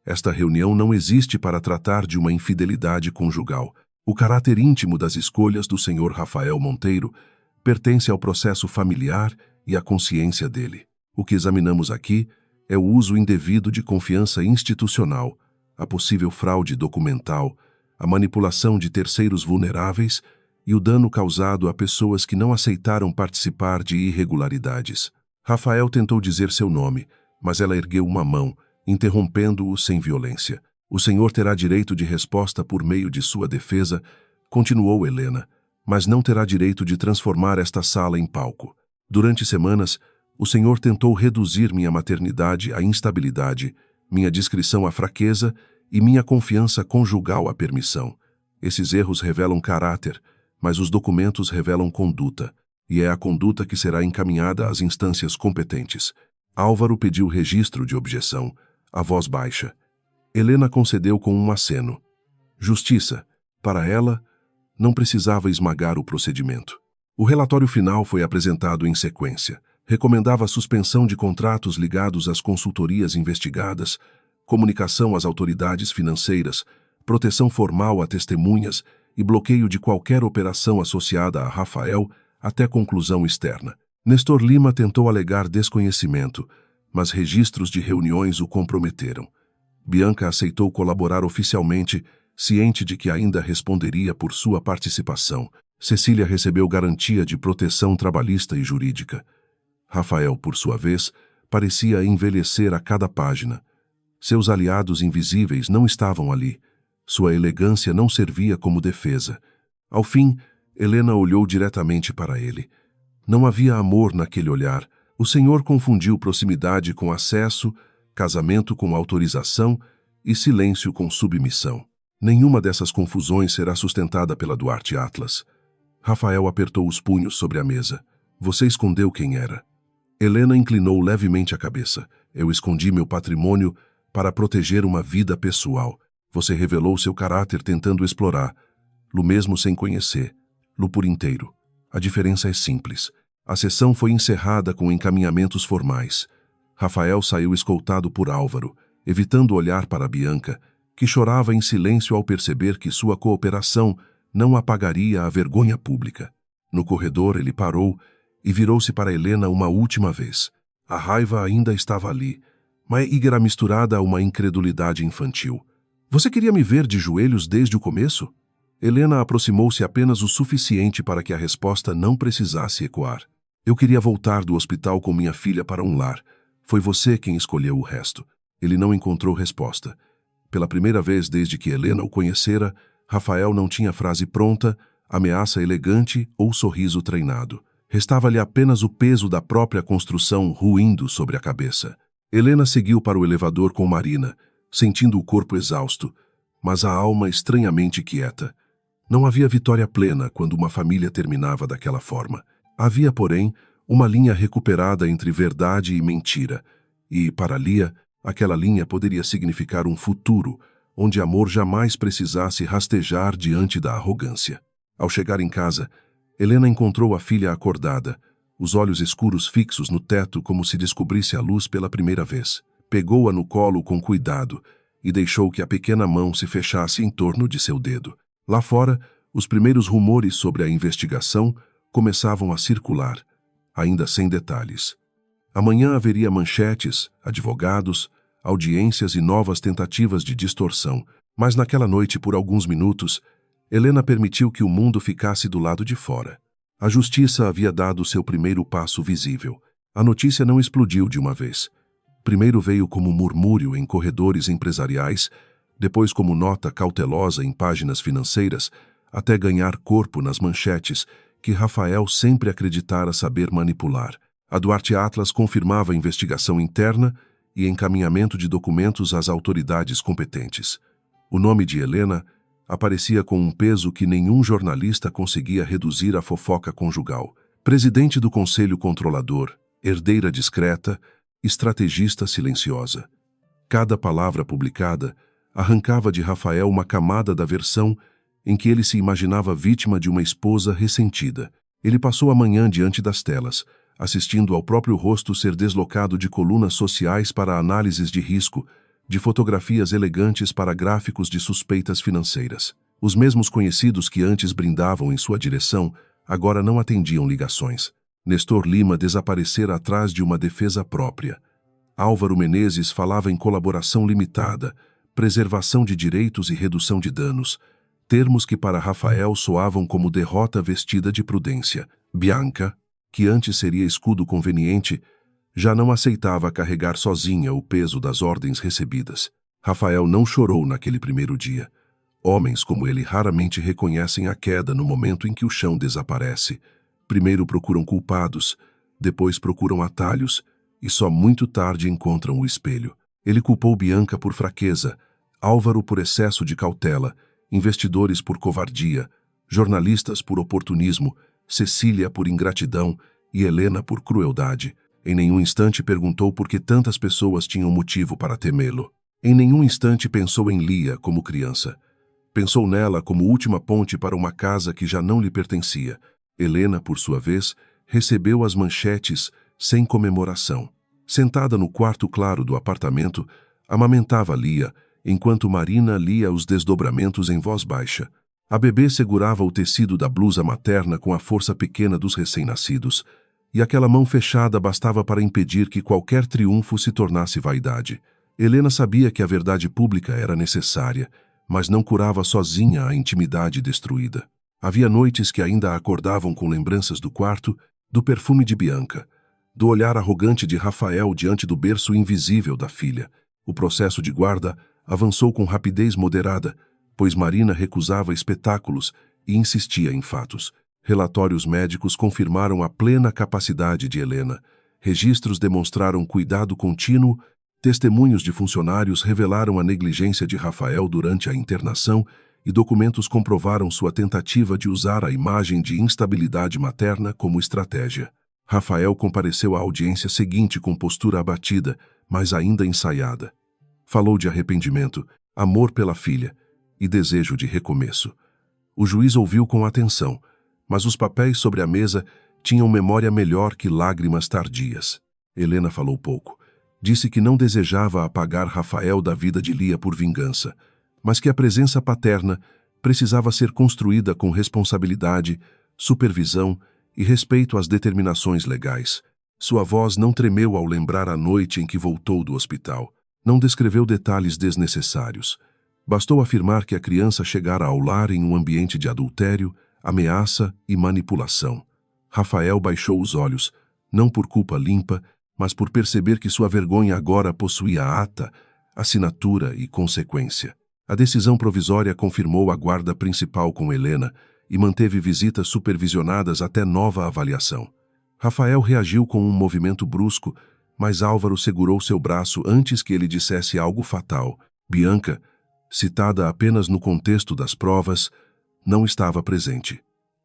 Esta reunião não existe para tratar de uma infidelidade conjugal. O caráter íntimo das escolhas do Sr. Rafael Monteiro pertence ao processo familiar e à consciência dele. O que examinamos aqui é o uso indevido de confiança institucional, a possível fraude documental, a manipulação de terceiros vulneráveis e o dano causado a pessoas que não aceitaram participar de irregularidades. Rafael tentou dizer seu nome, mas ela ergueu uma mão, interrompendo-o sem violência. O senhor terá direito de resposta por meio de sua defesa, continuou Helena, mas não terá direito de transformar esta sala em palco. Durante semanas, o senhor tentou reduzir minha maternidade à instabilidade, minha discrição à fraqueza e minha confiança conjugal à permissão. Esses erros revelam caráter, mas os documentos revelam conduta, e é a conduta que será encaminhada às instâncias competentes. Álvaro pediu registro de objeção, a voz baixa. Helena concedeu com um aceno. Justiça, para ela, não precisava esmagar o procedimento. O relatório final foi apresentado em sequência. Recomendava a suspensão de contratos ligados às consultorias investigadas, comunicação às autoridades financeiras, proteção formal a testemunhas e bloqueio de qualquer operação associada a Rafael até conclusão externa. Nestor Lima tentou alegar desconhecimento, mas registros de reuniões o comprometeram. Bianca aceitou colaborar oficialmente, ciente de que ainda responderia por sua participação. Cecília recebeu garantia de proteção trabalhista e jurídica. Rafael, por sua vez, parecia envelhecer a cada página. Seus aliados invisíveis não estavam ali. Sua elegância não servia como defesa. Ao fim, Helena olhou diretamente para ele. Não havia amor naquele olhar. O senhor confundiu proximidade com acesso, casamento com autorização e silêncio com submissão. Nenhuma dessas confusões será sustentada pela Duarte Atlas. Rafael apertou os punhos sobre a mesa. Você escondeu quem era. Helena inclinou levemente a cabeça. Eu escondi meu patrimônio para proteger uma vida pessoal. Você revelou seu caráter tentando explorar-lo mesmo sem conhecer-lo por inteiro. A diferença é simples. A sessão foi encerrada com encaminhamentos formais. Rafael saiu escoltado por Álvaro, evitando olhar para Bianca, que chorava em silêncio ao perceber que sua cooperação não apagaria a vergonha pública. No corredor ele parou e virou-se para Helena uma última vez. A raiva ainda estava ali, mas era misturada a uma incredulidade infantil. Você queria me ver de joelhos desde o começo? Helena aproximou-se apenas o suficiente para que a resposta não precisasse ecoar. Eu queria voltar do hospital com minha filha para um lar. Foi você quem escolheu o resto. Ele não encontrou resposta. Pela primeira vez desde que Helena o conhecera, Rafael não tinha frase pronta, ameaça elegante ou sorriso treinado. Restava-lhe apenas o peso da própria construção ruindo sobre a cabeça. Helena seguiu para o elevador com Marina, sentindo o corpo exausto, mas a alma estranhamente quieta. Não havia vitória plena quando uma família terminava daquela forma. Havia, porém, uma linha recuperada entre verdade e mentira, e, para Lia, aquela linha poderia significar um futuro, onde amor jamais precisasse rastejar diante da arrogância. Ao chegar em casa, Helena encontrou a filha acordada, os olhos escuros fixos no teto como se descobrisse a luz pela primeira vez. Pegou-a no colo com cuidado e deixou que a pequena mão se fechasse em torno de seu dedo. Lá fora, os primeiros rumores sobre a investigação começavam a circular, ainda sem detalhes. Amanhã haveria manchetes, advogados, audiências e novas tentativas de distorção, mas naquela noite, por alguns minutos, Helena permitiu que o mundo ficasse do lado de fora. A justiça havia dado seu primeiro passo visível. A notícia não explodiu de uma vez. Primeiro veio como murmúrio em corredores empresariais, depois como nota cautelosa em páginas financeiras, até ganhar corpo nas manchetes que Rafael sempre acreditara saber manipular. A Duarte Atlas confirmava a investigação interna e encaminhamento de documentos às autoridades competentes. O nome de Helena aparecia com um peso que nenhum jornalista conseguia reduzir à fofoca conjugal. Presidente do Conselho Controlador, herdeira discreta, estrategista silenciosa. Cada palavra publicada arrancava de Rafael uma camada da versão em que ele se imaginava vítima de uma esposa ressentida. Ele passou a manhã diante das telas, assistindo ao próprio rosto ser deslocado de colunas sociais para análises de risco, de fotografias elegantes para gráficos de suspeitas financeiras. Os mesmos conhecidos que antes brindavam em sua direção, agora não atendiam ligações. Nestor Lima desaparecera atrás de uma defesa própria. Álvaro Menezes falava em colaboração limitada, preservação de direitos e redução de danos, termos que para Rafael soavam como derrota vestida de prudência. Bianca, que antes seria escudo conveniente, já não aceitava carregar sozinha o peso das ordens recebidas. Rafael não chorou naquele primeiro dia. Homens como ele raramente reconhecem a queda no momento em que o chão desaparece. Primeiro procuram culpados, depois procuram atalhos e só muito tarde encontram o espelho. Ele culpou Bianca por fraqueza, Álvaro por excesso de cautela, investidores por covardia, jornalistas por oportunismo, Cecília por ingratidão e Helena por crueldade. Em nenhum instante perguntou por que tantas pessoas tinham motivo para temê-lo. Em nenhum instante pensou em Lia como criança. Pensou nela como última ponte para uma casa que já não lhe pertencia. Helena, por sua vez, recebeu as manchetes sem comemoração. Sentada no quarto claro do apartamento, amamentava Lia, enquanto Marina lia os desdobramentos em voz baixa. A bebê segurava o tecido da blusa materna com a força pequena dos recém-nascidos, e aquela mão fechada bastava para impedir que qualquer triunfo se tornasse vaidade. Helena sabia que a verdade pública era necessária, mas não curava sozinha a intimidade destruída. Havia noites que ainda acordavam com lembranças do quarto, do perfume de Bianca, do olhar arrogante de Rafael diante do berço invisível da filha. O processo de guarda avançou com rapidez moderada, pois Marina recusava espetáculos e insistia em fatos. Relatórios médicos confirmaram a plena capacidade de Helena. Registros demonstraram cuidado contínuo. Testemunhos de funcionários revelaram a negligência de Rafael durante a internação e documentos comprovaram sua tentativa de usar a imagem de instabilidade materna como estratégia. Rafael compareceu à audiência seguinte com postura abatida, mas ainda ensaiada. Falou de arrependimento, amor pela filha e desejo de recomeço. O juiz ouviu com atenção, mas os papéis sobre a mesa tinham memória melhor que lágrimas tardias. Helena falou pouco. Disse que não desejava apagar Rafael da vida de Lia por vingança, mas que a presença paterna precisava ser construída com responsabilidade, supervisão e respeito às determinações legais. Sua voz não tremeu ao lembrar a noite em que voltou do hospital. Não descreveu detalhes desnecessários. Bastou afirmar que a criança chegara ao lar em um ambiente de adultério, ameaça e manipulação. Rafael baixou os olhos, não por culpa limpa, mas por perceber que sua vergonha agora possuía ata, assinatura e consequência. A decisão provisória confirmou a guarda principal com Helena e manteve visitas supervisionadas até nova avaliação. Rafael reagiu com um movimento brusco, mas Álvaro segurou seu braço antes que ele dissesse algo fatal. Bianca, citada apenas no contexto das provas, não estava presente.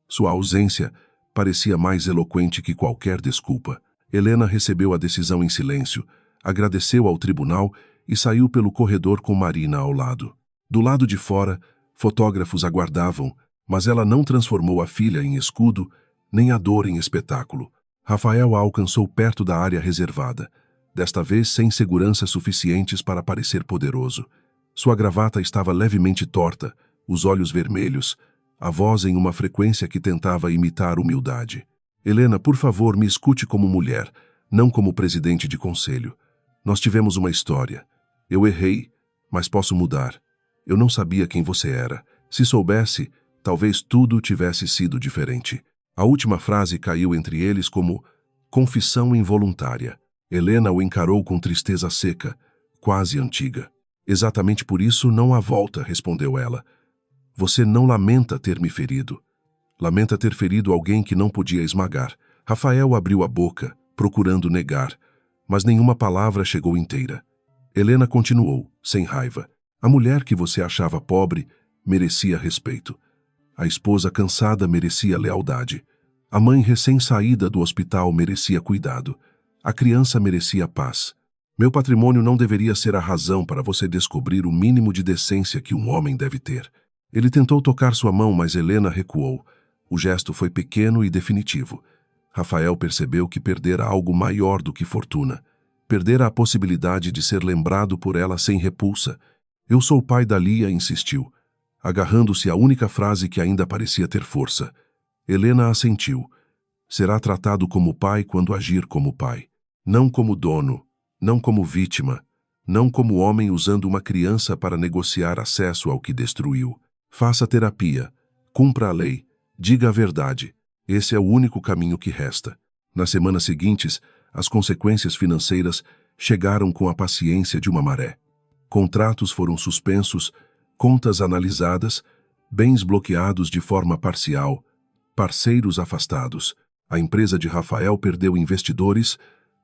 Sua ausência parecia mais eloquente que qualquer desculpa. Helena recebeu a decisão em silêncio, agradeceu ao tribunal e saiu pelo corredor com Marina ao lado. Do lado de fora, fotógrafos aguardavam, mas ela não transformou a filha em escudo, nem a dor em espetáculo. Rafael a alcançou perto da área reservada, desta vez sem seguranças suficientes para parecer poderoso. Sua gravata estava levemente torta, os olhos vermelhos, a voz em uma frequência que tentava imitar humildade. Helena, por favor, me escute como mulher, não como presidente de conselho. Nós tivemos uma história. Eu errei, mas posso mudar. Eu não sabia quem você era. Se soubesse, talvez tudo tivesse sido diferente. A última frase caiu entre eles como confissão involuntária. Helena o encarou com tristeza seca, quase antiga. Exatamente por isso não há volta, respondeu ela. Você não lamenta ter me ferido. Lamenta ter ferido alguém que não podia esmagar. Rafael abriu a boca, procurando negar, mas nenhuma palavra chegou inteira. Helena continuou, sem raiva. A mulher que você achava pobre merecia respeito. A esposa cansada merecia lealdade. A mãe recém-saída do hospital merecia cuidado. A criança merecia paz. Meu patrimônio não deveria ser a razão para você descobrir o mínimo de decência que um homem deve ter. Ele tentou tocar sua mão, mas Helena recuou. O gesto foi pequeno e definitivo. Rafael percebeu que perdera algo maior do que fortuna. Perdera a possibilidade de ser lembrado por ela sem repulsa. Eu sou o pai da Lia, insistiu. agarrando-se à única frase que ainda parecia ter força. Helena assentiu. Será tratado como pai quando agir como pai. Não como dono, não como vítima, não como homem usando uma criança para negociar acesso ao que destruiu. Faça terapia, cumpra a lei, diga a verdade. Esse é o único caminho que resta. Nas semanas seguintes, as consequências financeiras chegaram com a paciência de uma maré. Contratos foram suspensos, contas analisadas, bens bloqueados de forma parcial, parceiros afastados. A empresa de Rafael perdeu investidores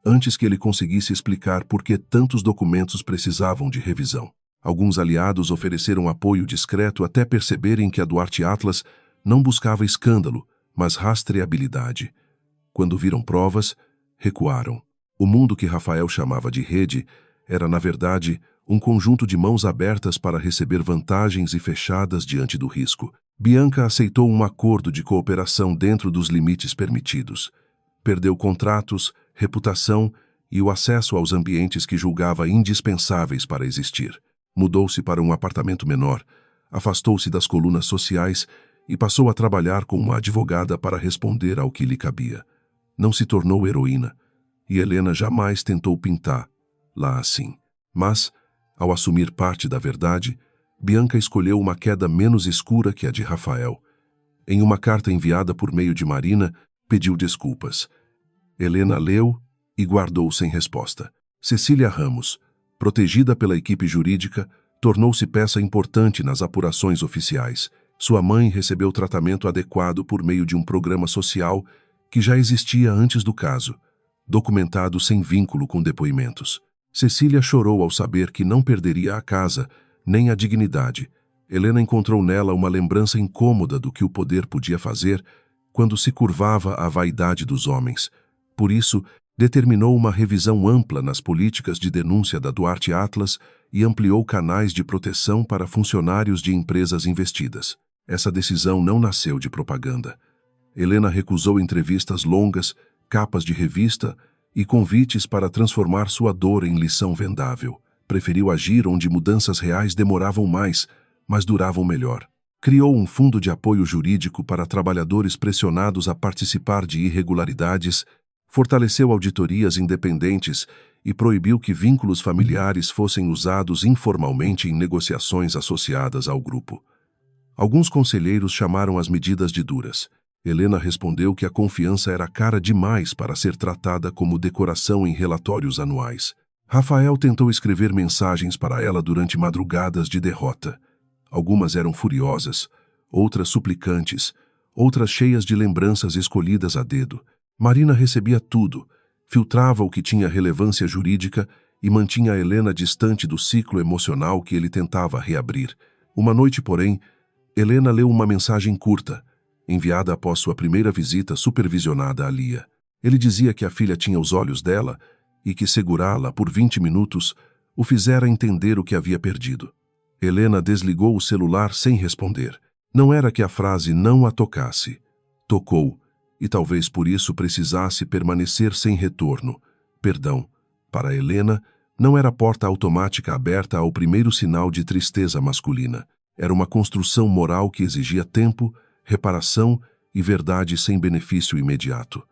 antes que ele conseguisse explicar por que tantos documentos precisavam de revisão. Alguns aliados ofereceram apoio discreto até perceberem que a Duarte Atlas não buscava escândalo, mas rastreabilidade. Quando viram provas, recuaram. O mundo que Rafael chamava de rede era, na verdade, um conjunto de mãos abertas para receber vantagens e fechadas diante do risco. Bianca aceitou um acordo de cooperação dentro dos limites permitidos. Perdeu contratos, reputação e o acesso aos ambientes que julgava indispensáveis para existir. Mudou-se para um apartamento menor, afastou-se das colunas sociais e passou a trabalhar com uma advogada para responder ao que lhe cabia. Não se tornou heroína, e Helena jamais tentou pintá-la assim. Mas, ao assumir parte da verdade, Bianca escolheu uma queda menos escura que a de Rafael. Em uma carta enviada por meio de Marina, pediu desculpas. Helena leu e guardou sem resposta. Cecília Ramos, protegida pela equipe jurídica, tornou-se peça importante nas apurações oficiais. Sua mãe recebeu tratamento adequado por meio de um programa social que já existia antes do caso, documentado sem vínculo com depoimentos. Cecília chorou ao saber que não perderia a casa, nem a dignidade. Helena encontrou nela uma lembrança incômoda do que o poder podia fazer quando se curvava à vaidade dos homens. Por isso, determinou uma revisão ampla nas políticas de denúncia da Duarte Atlas e ampliou canais de proteção para funcionários de empresas investidas. Essa decisão não nasceu de propaganda. Helena recusou entrevistas longas, capas de revista e convites para transformar sua dor em lição vendável. Preferiu agir onde mudanças reais demoravam mais, mas duravam melhor. Criou um fundo de apoio jurídico para trabalhadores pressionados a participar de irregularidades, fortaleceu auditorias independentes e proibiu que vínculos familiares fossem usados informalmente em negociações associadas ao grupo. Alguns conselheiros chamaram as medidas de duras. Helena respondeu que a confiança era cara demais para ser tratada como decoração em relatórios anuais. Rafael tentou escrever mensagens para ela durante madrugadas de derrota. Algumas eram furiosas, outras suplicantes, outras cheias de lembranças escolhidas a dedo. Marina recebia tudo, filtrava o que tinha relevância jurídica e mantinha a Helena distante do ciclo emocional que ele tentava reabrir. Uma noite, porém, Helena leu uma mensagem curta, enviada após sua primeira visita supervisionada a Lia. Ele dizia que a filha tinha os olhos dela e que segurá-la por 20 minutos o fizera entender o que havia perdido. Helena desligou o celular sem responder. Não era que a frase não a tocasse. Tocou, e talvez por isso precisasse permanecer sem retorno. Perdão, para Helena, não era porta automática aberta ao primeiro sinal de tristeza masculina. Era uma construção moral que exigia tempo, reparação e verdade sem benefício imediato.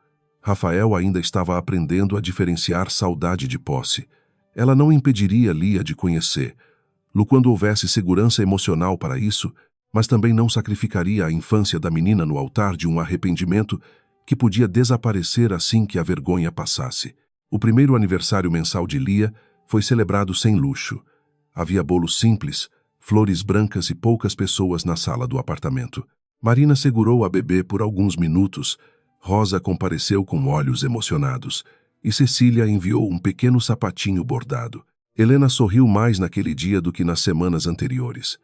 Rafael ainda estava aprendendo a diferenciar saudade de posse. Ela não impediria Lia de conhecê-lo quando houvesse segurança emocional para isso, mas também não sacrificaria a infância da menina no altar de um arrependimento que podia desaparecer assim que a vergonha passasse. O primeiro aniversário mensal de Lia foi celebrado sem luxo. Havia bolo simples, flores brancas e poucas pessoas na sala do apartamento. Marina segurou a bebê por alguns minutos. Rosa compareceu com olhos emocionados e Cecília enviou um pequeno sapatinho bordado. Helena sorriu mais naquele dia do que nas semanas anteriores.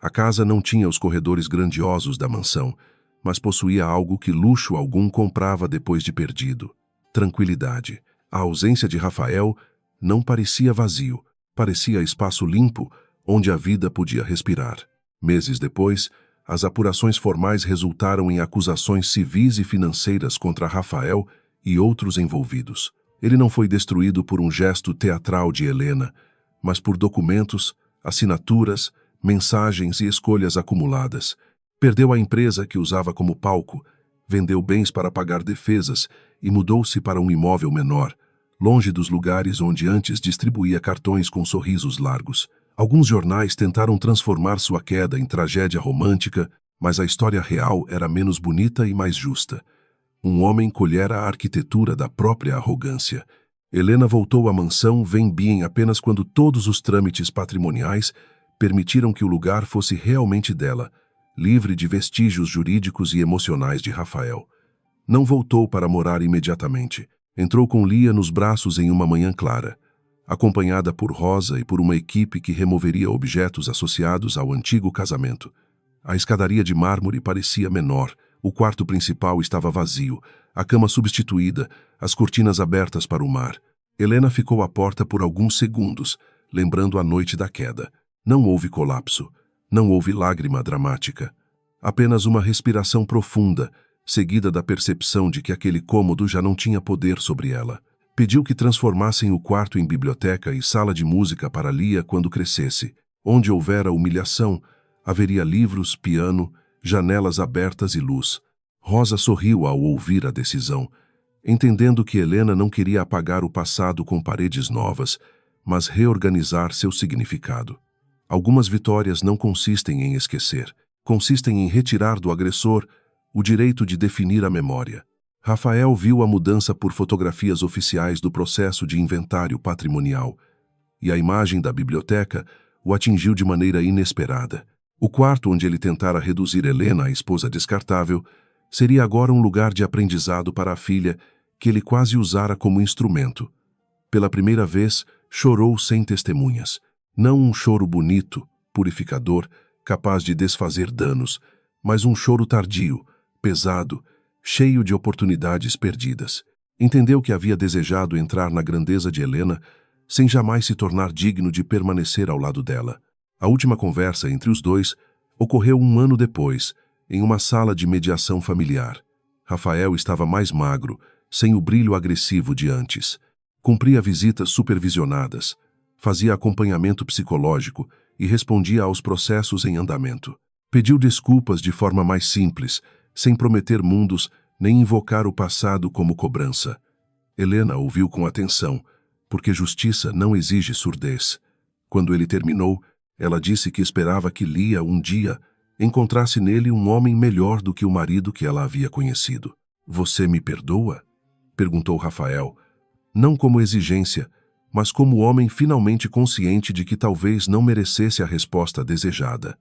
A casa não tinha os corredores grandiosos da mansão, mas possuía algo que luxo algum comprava depois de perdido: tranquilidade. A ausência de Rafael não parecia vazio, parecia espaço limpo onde a vida podia respirar. Meses depois, as apurações formais resultaram em acusações civis e financeiras contra Rafael e outros envolvidos. Ele não foi destruído por um gesto teatral de Helena, mas por documentos, assinaturas, mensagens e escolhas acumuladas. Perdeu a empresa que usava como palco, vendeu bens para pagar defesas e mudou-se para um imóvel menor, longe dos lugares onde antes distribuía cartões com sorrisos largos. Alguns jornais tentaram transformar sua queda em tragédia romântica, mas a história real era menos bonita e mais justa. Um homem colhera a arquitetura da própria arrogância. Helena voltou à mansão Venbien apenas quando todos os trâmites patrimoniais permitiram que o lugar fosse realmente dela, livre de vestígios jurídicos e emocionais de Rafael. Não voltou para morar imediatamente. Entrou com Lia nos braços em uma manhã clara, acompanhada por Rosa e por uma equipe que removeria objetos associados ao antigo casamento. A escadaria de mármore parecia menor, o quarto principal estava vazio, a cama substituída, as cortinas abertas para o mar. Helena ficou à porta por alguns segundos, lembrando a noite da queda. Não houve colapso, não houve lágrima dramática. Apenas uma respiração profunda, seguida da percepção de que aquele cômodo já não tinha poder sobre ela. Pediu que transformassem o quarto em biblioteca e sala de música para Lia quando crescesse. Onde houvera humilhação, haveria livros, piano, janelas abertas e luz. Rosa sorriu ao ouvir a decisão, entendendo que Helena não queria apagar o passado com paredes novas, mas reorganizar seu significado. Algumas vitórias não consistem em esquecer, consistem em retirar do agressor o direito de definir a memória. Rafael viu a mudança por fotografias oficiais do processo de inventário patrimonial, e a imagem da biblioteca o atingiu de maneira inesperada. O quarto onde ele tentara reduzir Helena à esposa descartável seria agora um lugar de aprendizado para a filha que ele quase usara como instrumento. Pela primeira vez, chorou sem testemunhas. Não um choro bonito, purificador, capaz de desfazer danos, mas um choro tardio, pesado, cheio de oportunidades perdidas. Entendeu que havia desejado entrar na grandeza de Helena sem jamais se tornar digno de permanecer ao lado dela. A última conversa entre os dois ocorreu um ano depois, em uma sala de mediação familiar. Rafael estava mais magro, sem o brilho agressivo de antes. Cumpria visitas supervisionadas, fazia acompanhamento psicológico e respondia aos processos em andamento. Pediu desculpas de forma mais simples, sem prometer mundos nem invocar o passado como cobrança. Helena ouviu com atenção, porque justiça não exige surdez. Quando ele terminou, ela disse que esperava que Lia, um dia, encontrasse nele um homem melhor do que o marido que ela havia conhecido. "Você me perdoa?" perguntou Rafael, não como exigência, mas como homem finalmente consciente de que talvez não merecesse a resposta desejada.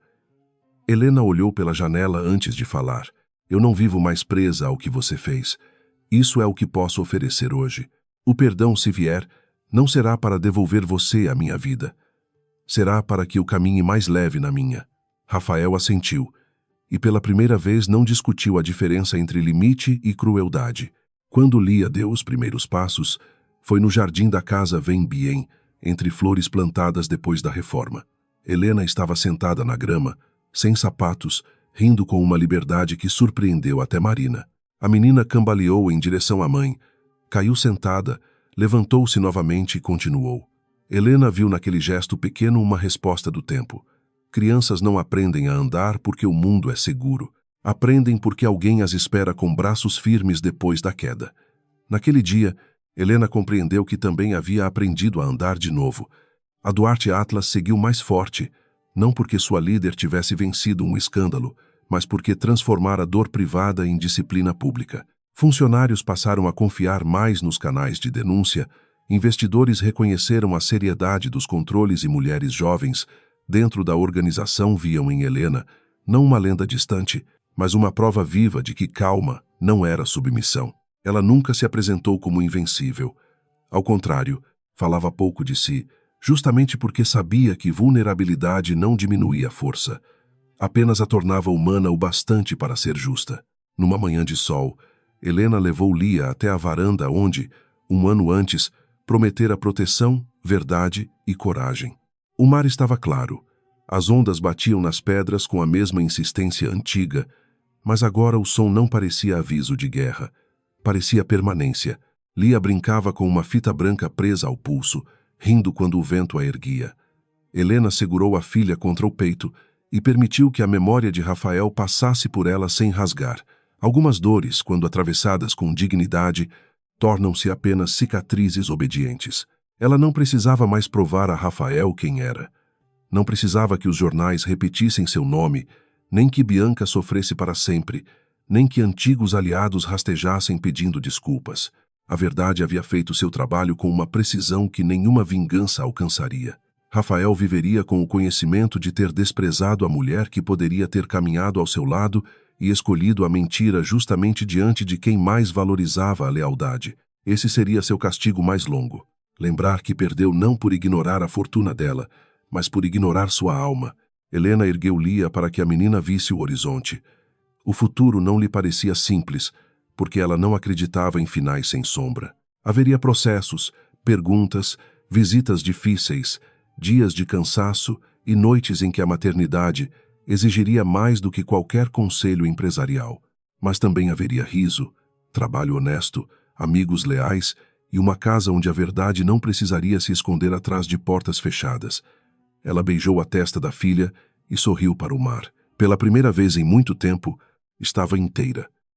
Helena olhou pela janela antes de falar. "Eu não vivo mais presa ao que você fez. Isso é o que posso oferecer hoje. O perdão, se vier, não será para devolver você à minha vida. Será para que eu caminhe mais leve na minha." Rafael assentiu, e pela primeira vez não discutiu a diferença entre limite e crueldade. Quando Lia deu os primeiros passos, foi no jardim da casa Venbien, entre flores plantadas depois da reforma. Helena estava sentada na grama, sem sapatos, rindo com uma liberdade que surpreendeu até Marina. A menina cambaleou em direção à mãe, caiu sentada, levantou-se novamente e continuou. Helena viu naquele gesto pequeno uma resposta do tempo. Crianças não aprendem a andar porque o mundo é seguro. Aprendem porque alguém as espera com braços firmes depois da queda. Naquele dia, Helena compreendeu que também havia aprendido a andar de novo. A Duarte Atlas seguiu mais forte, não porque sua líder tivesse vencido um escândalo, mas porque transformara dor privada em disciplina pública. Funcionários passaram a confiar mais nos canais de denúncia, investidores reconheceram a seriedade dos controles e mulheres jovens dentro da organização viam em Helena não uma lenda distante, mas uma prova viva de que calma não era submissão. Ela nunca se apresentou como invencível. Ao contrário, falava pouco de si, justamente porque sabia que vulnerabilidade não diminuía a força. Apenas a tornava humana o bastante para ser justa. Numa manhã de sol, Helena levou Lia até a varanda onde, um ano antes, prometera proteção, verdade e coragem. O mar estava claro. As ondas batiam nas pedras com a mesma insistência antiga, mas agora o som não parecia aviso de guerra. Parecia permanência. Lia brincava com uma fita branca presa ao pulso, rindo quando o vento a erguia. Helena segurou a filha contra o peito e permitiu que a memória de Rafael passasse por ela sem rasgar. Algumas dores, quando atravessadas com dignidade, tornam-se apenas cicatrizes obedientes. Ela não precisava mais provar a Rafael quem era. Não precisava que os jornais repetissem seu nome, nem que Bianca sofresse para sempre, nem que antigos aliados rastejassem pedindo desculpas. A verdade havia feito seu trabalho com uma precisão que nenhuma vingança alcançaria. Rafael viveria com o conhecimento de ter desprezado a mulher que poderia ter caminhado ao seu lado e escolhido a mentira justamente diante de quem mais valorizava a lealdade. Esse seria seu castigo mais longo. Lembrar que perdeu não por ignorar a fortuna dela, mas por ignorar sua alma. Helena ergueu Lia para que a menina visse o horizonte. O futuro não lhe parecia simples, porque ela não acreditava em finais sem sombra. Haveria processos, perguntas, visitas difíceis, dias de cansaço e noites em que a maternidade exigiria mais do que qualquer conselho empresarial. Mas também haveria riso, trabalho honesto, amigos leais e uma casa onde a verdade não precisaria se esconder atrás de portas fechadas. Ela beijou a testa da filha e sorriu para o mar. Pela primeira vez em muito tempo, estava inteira.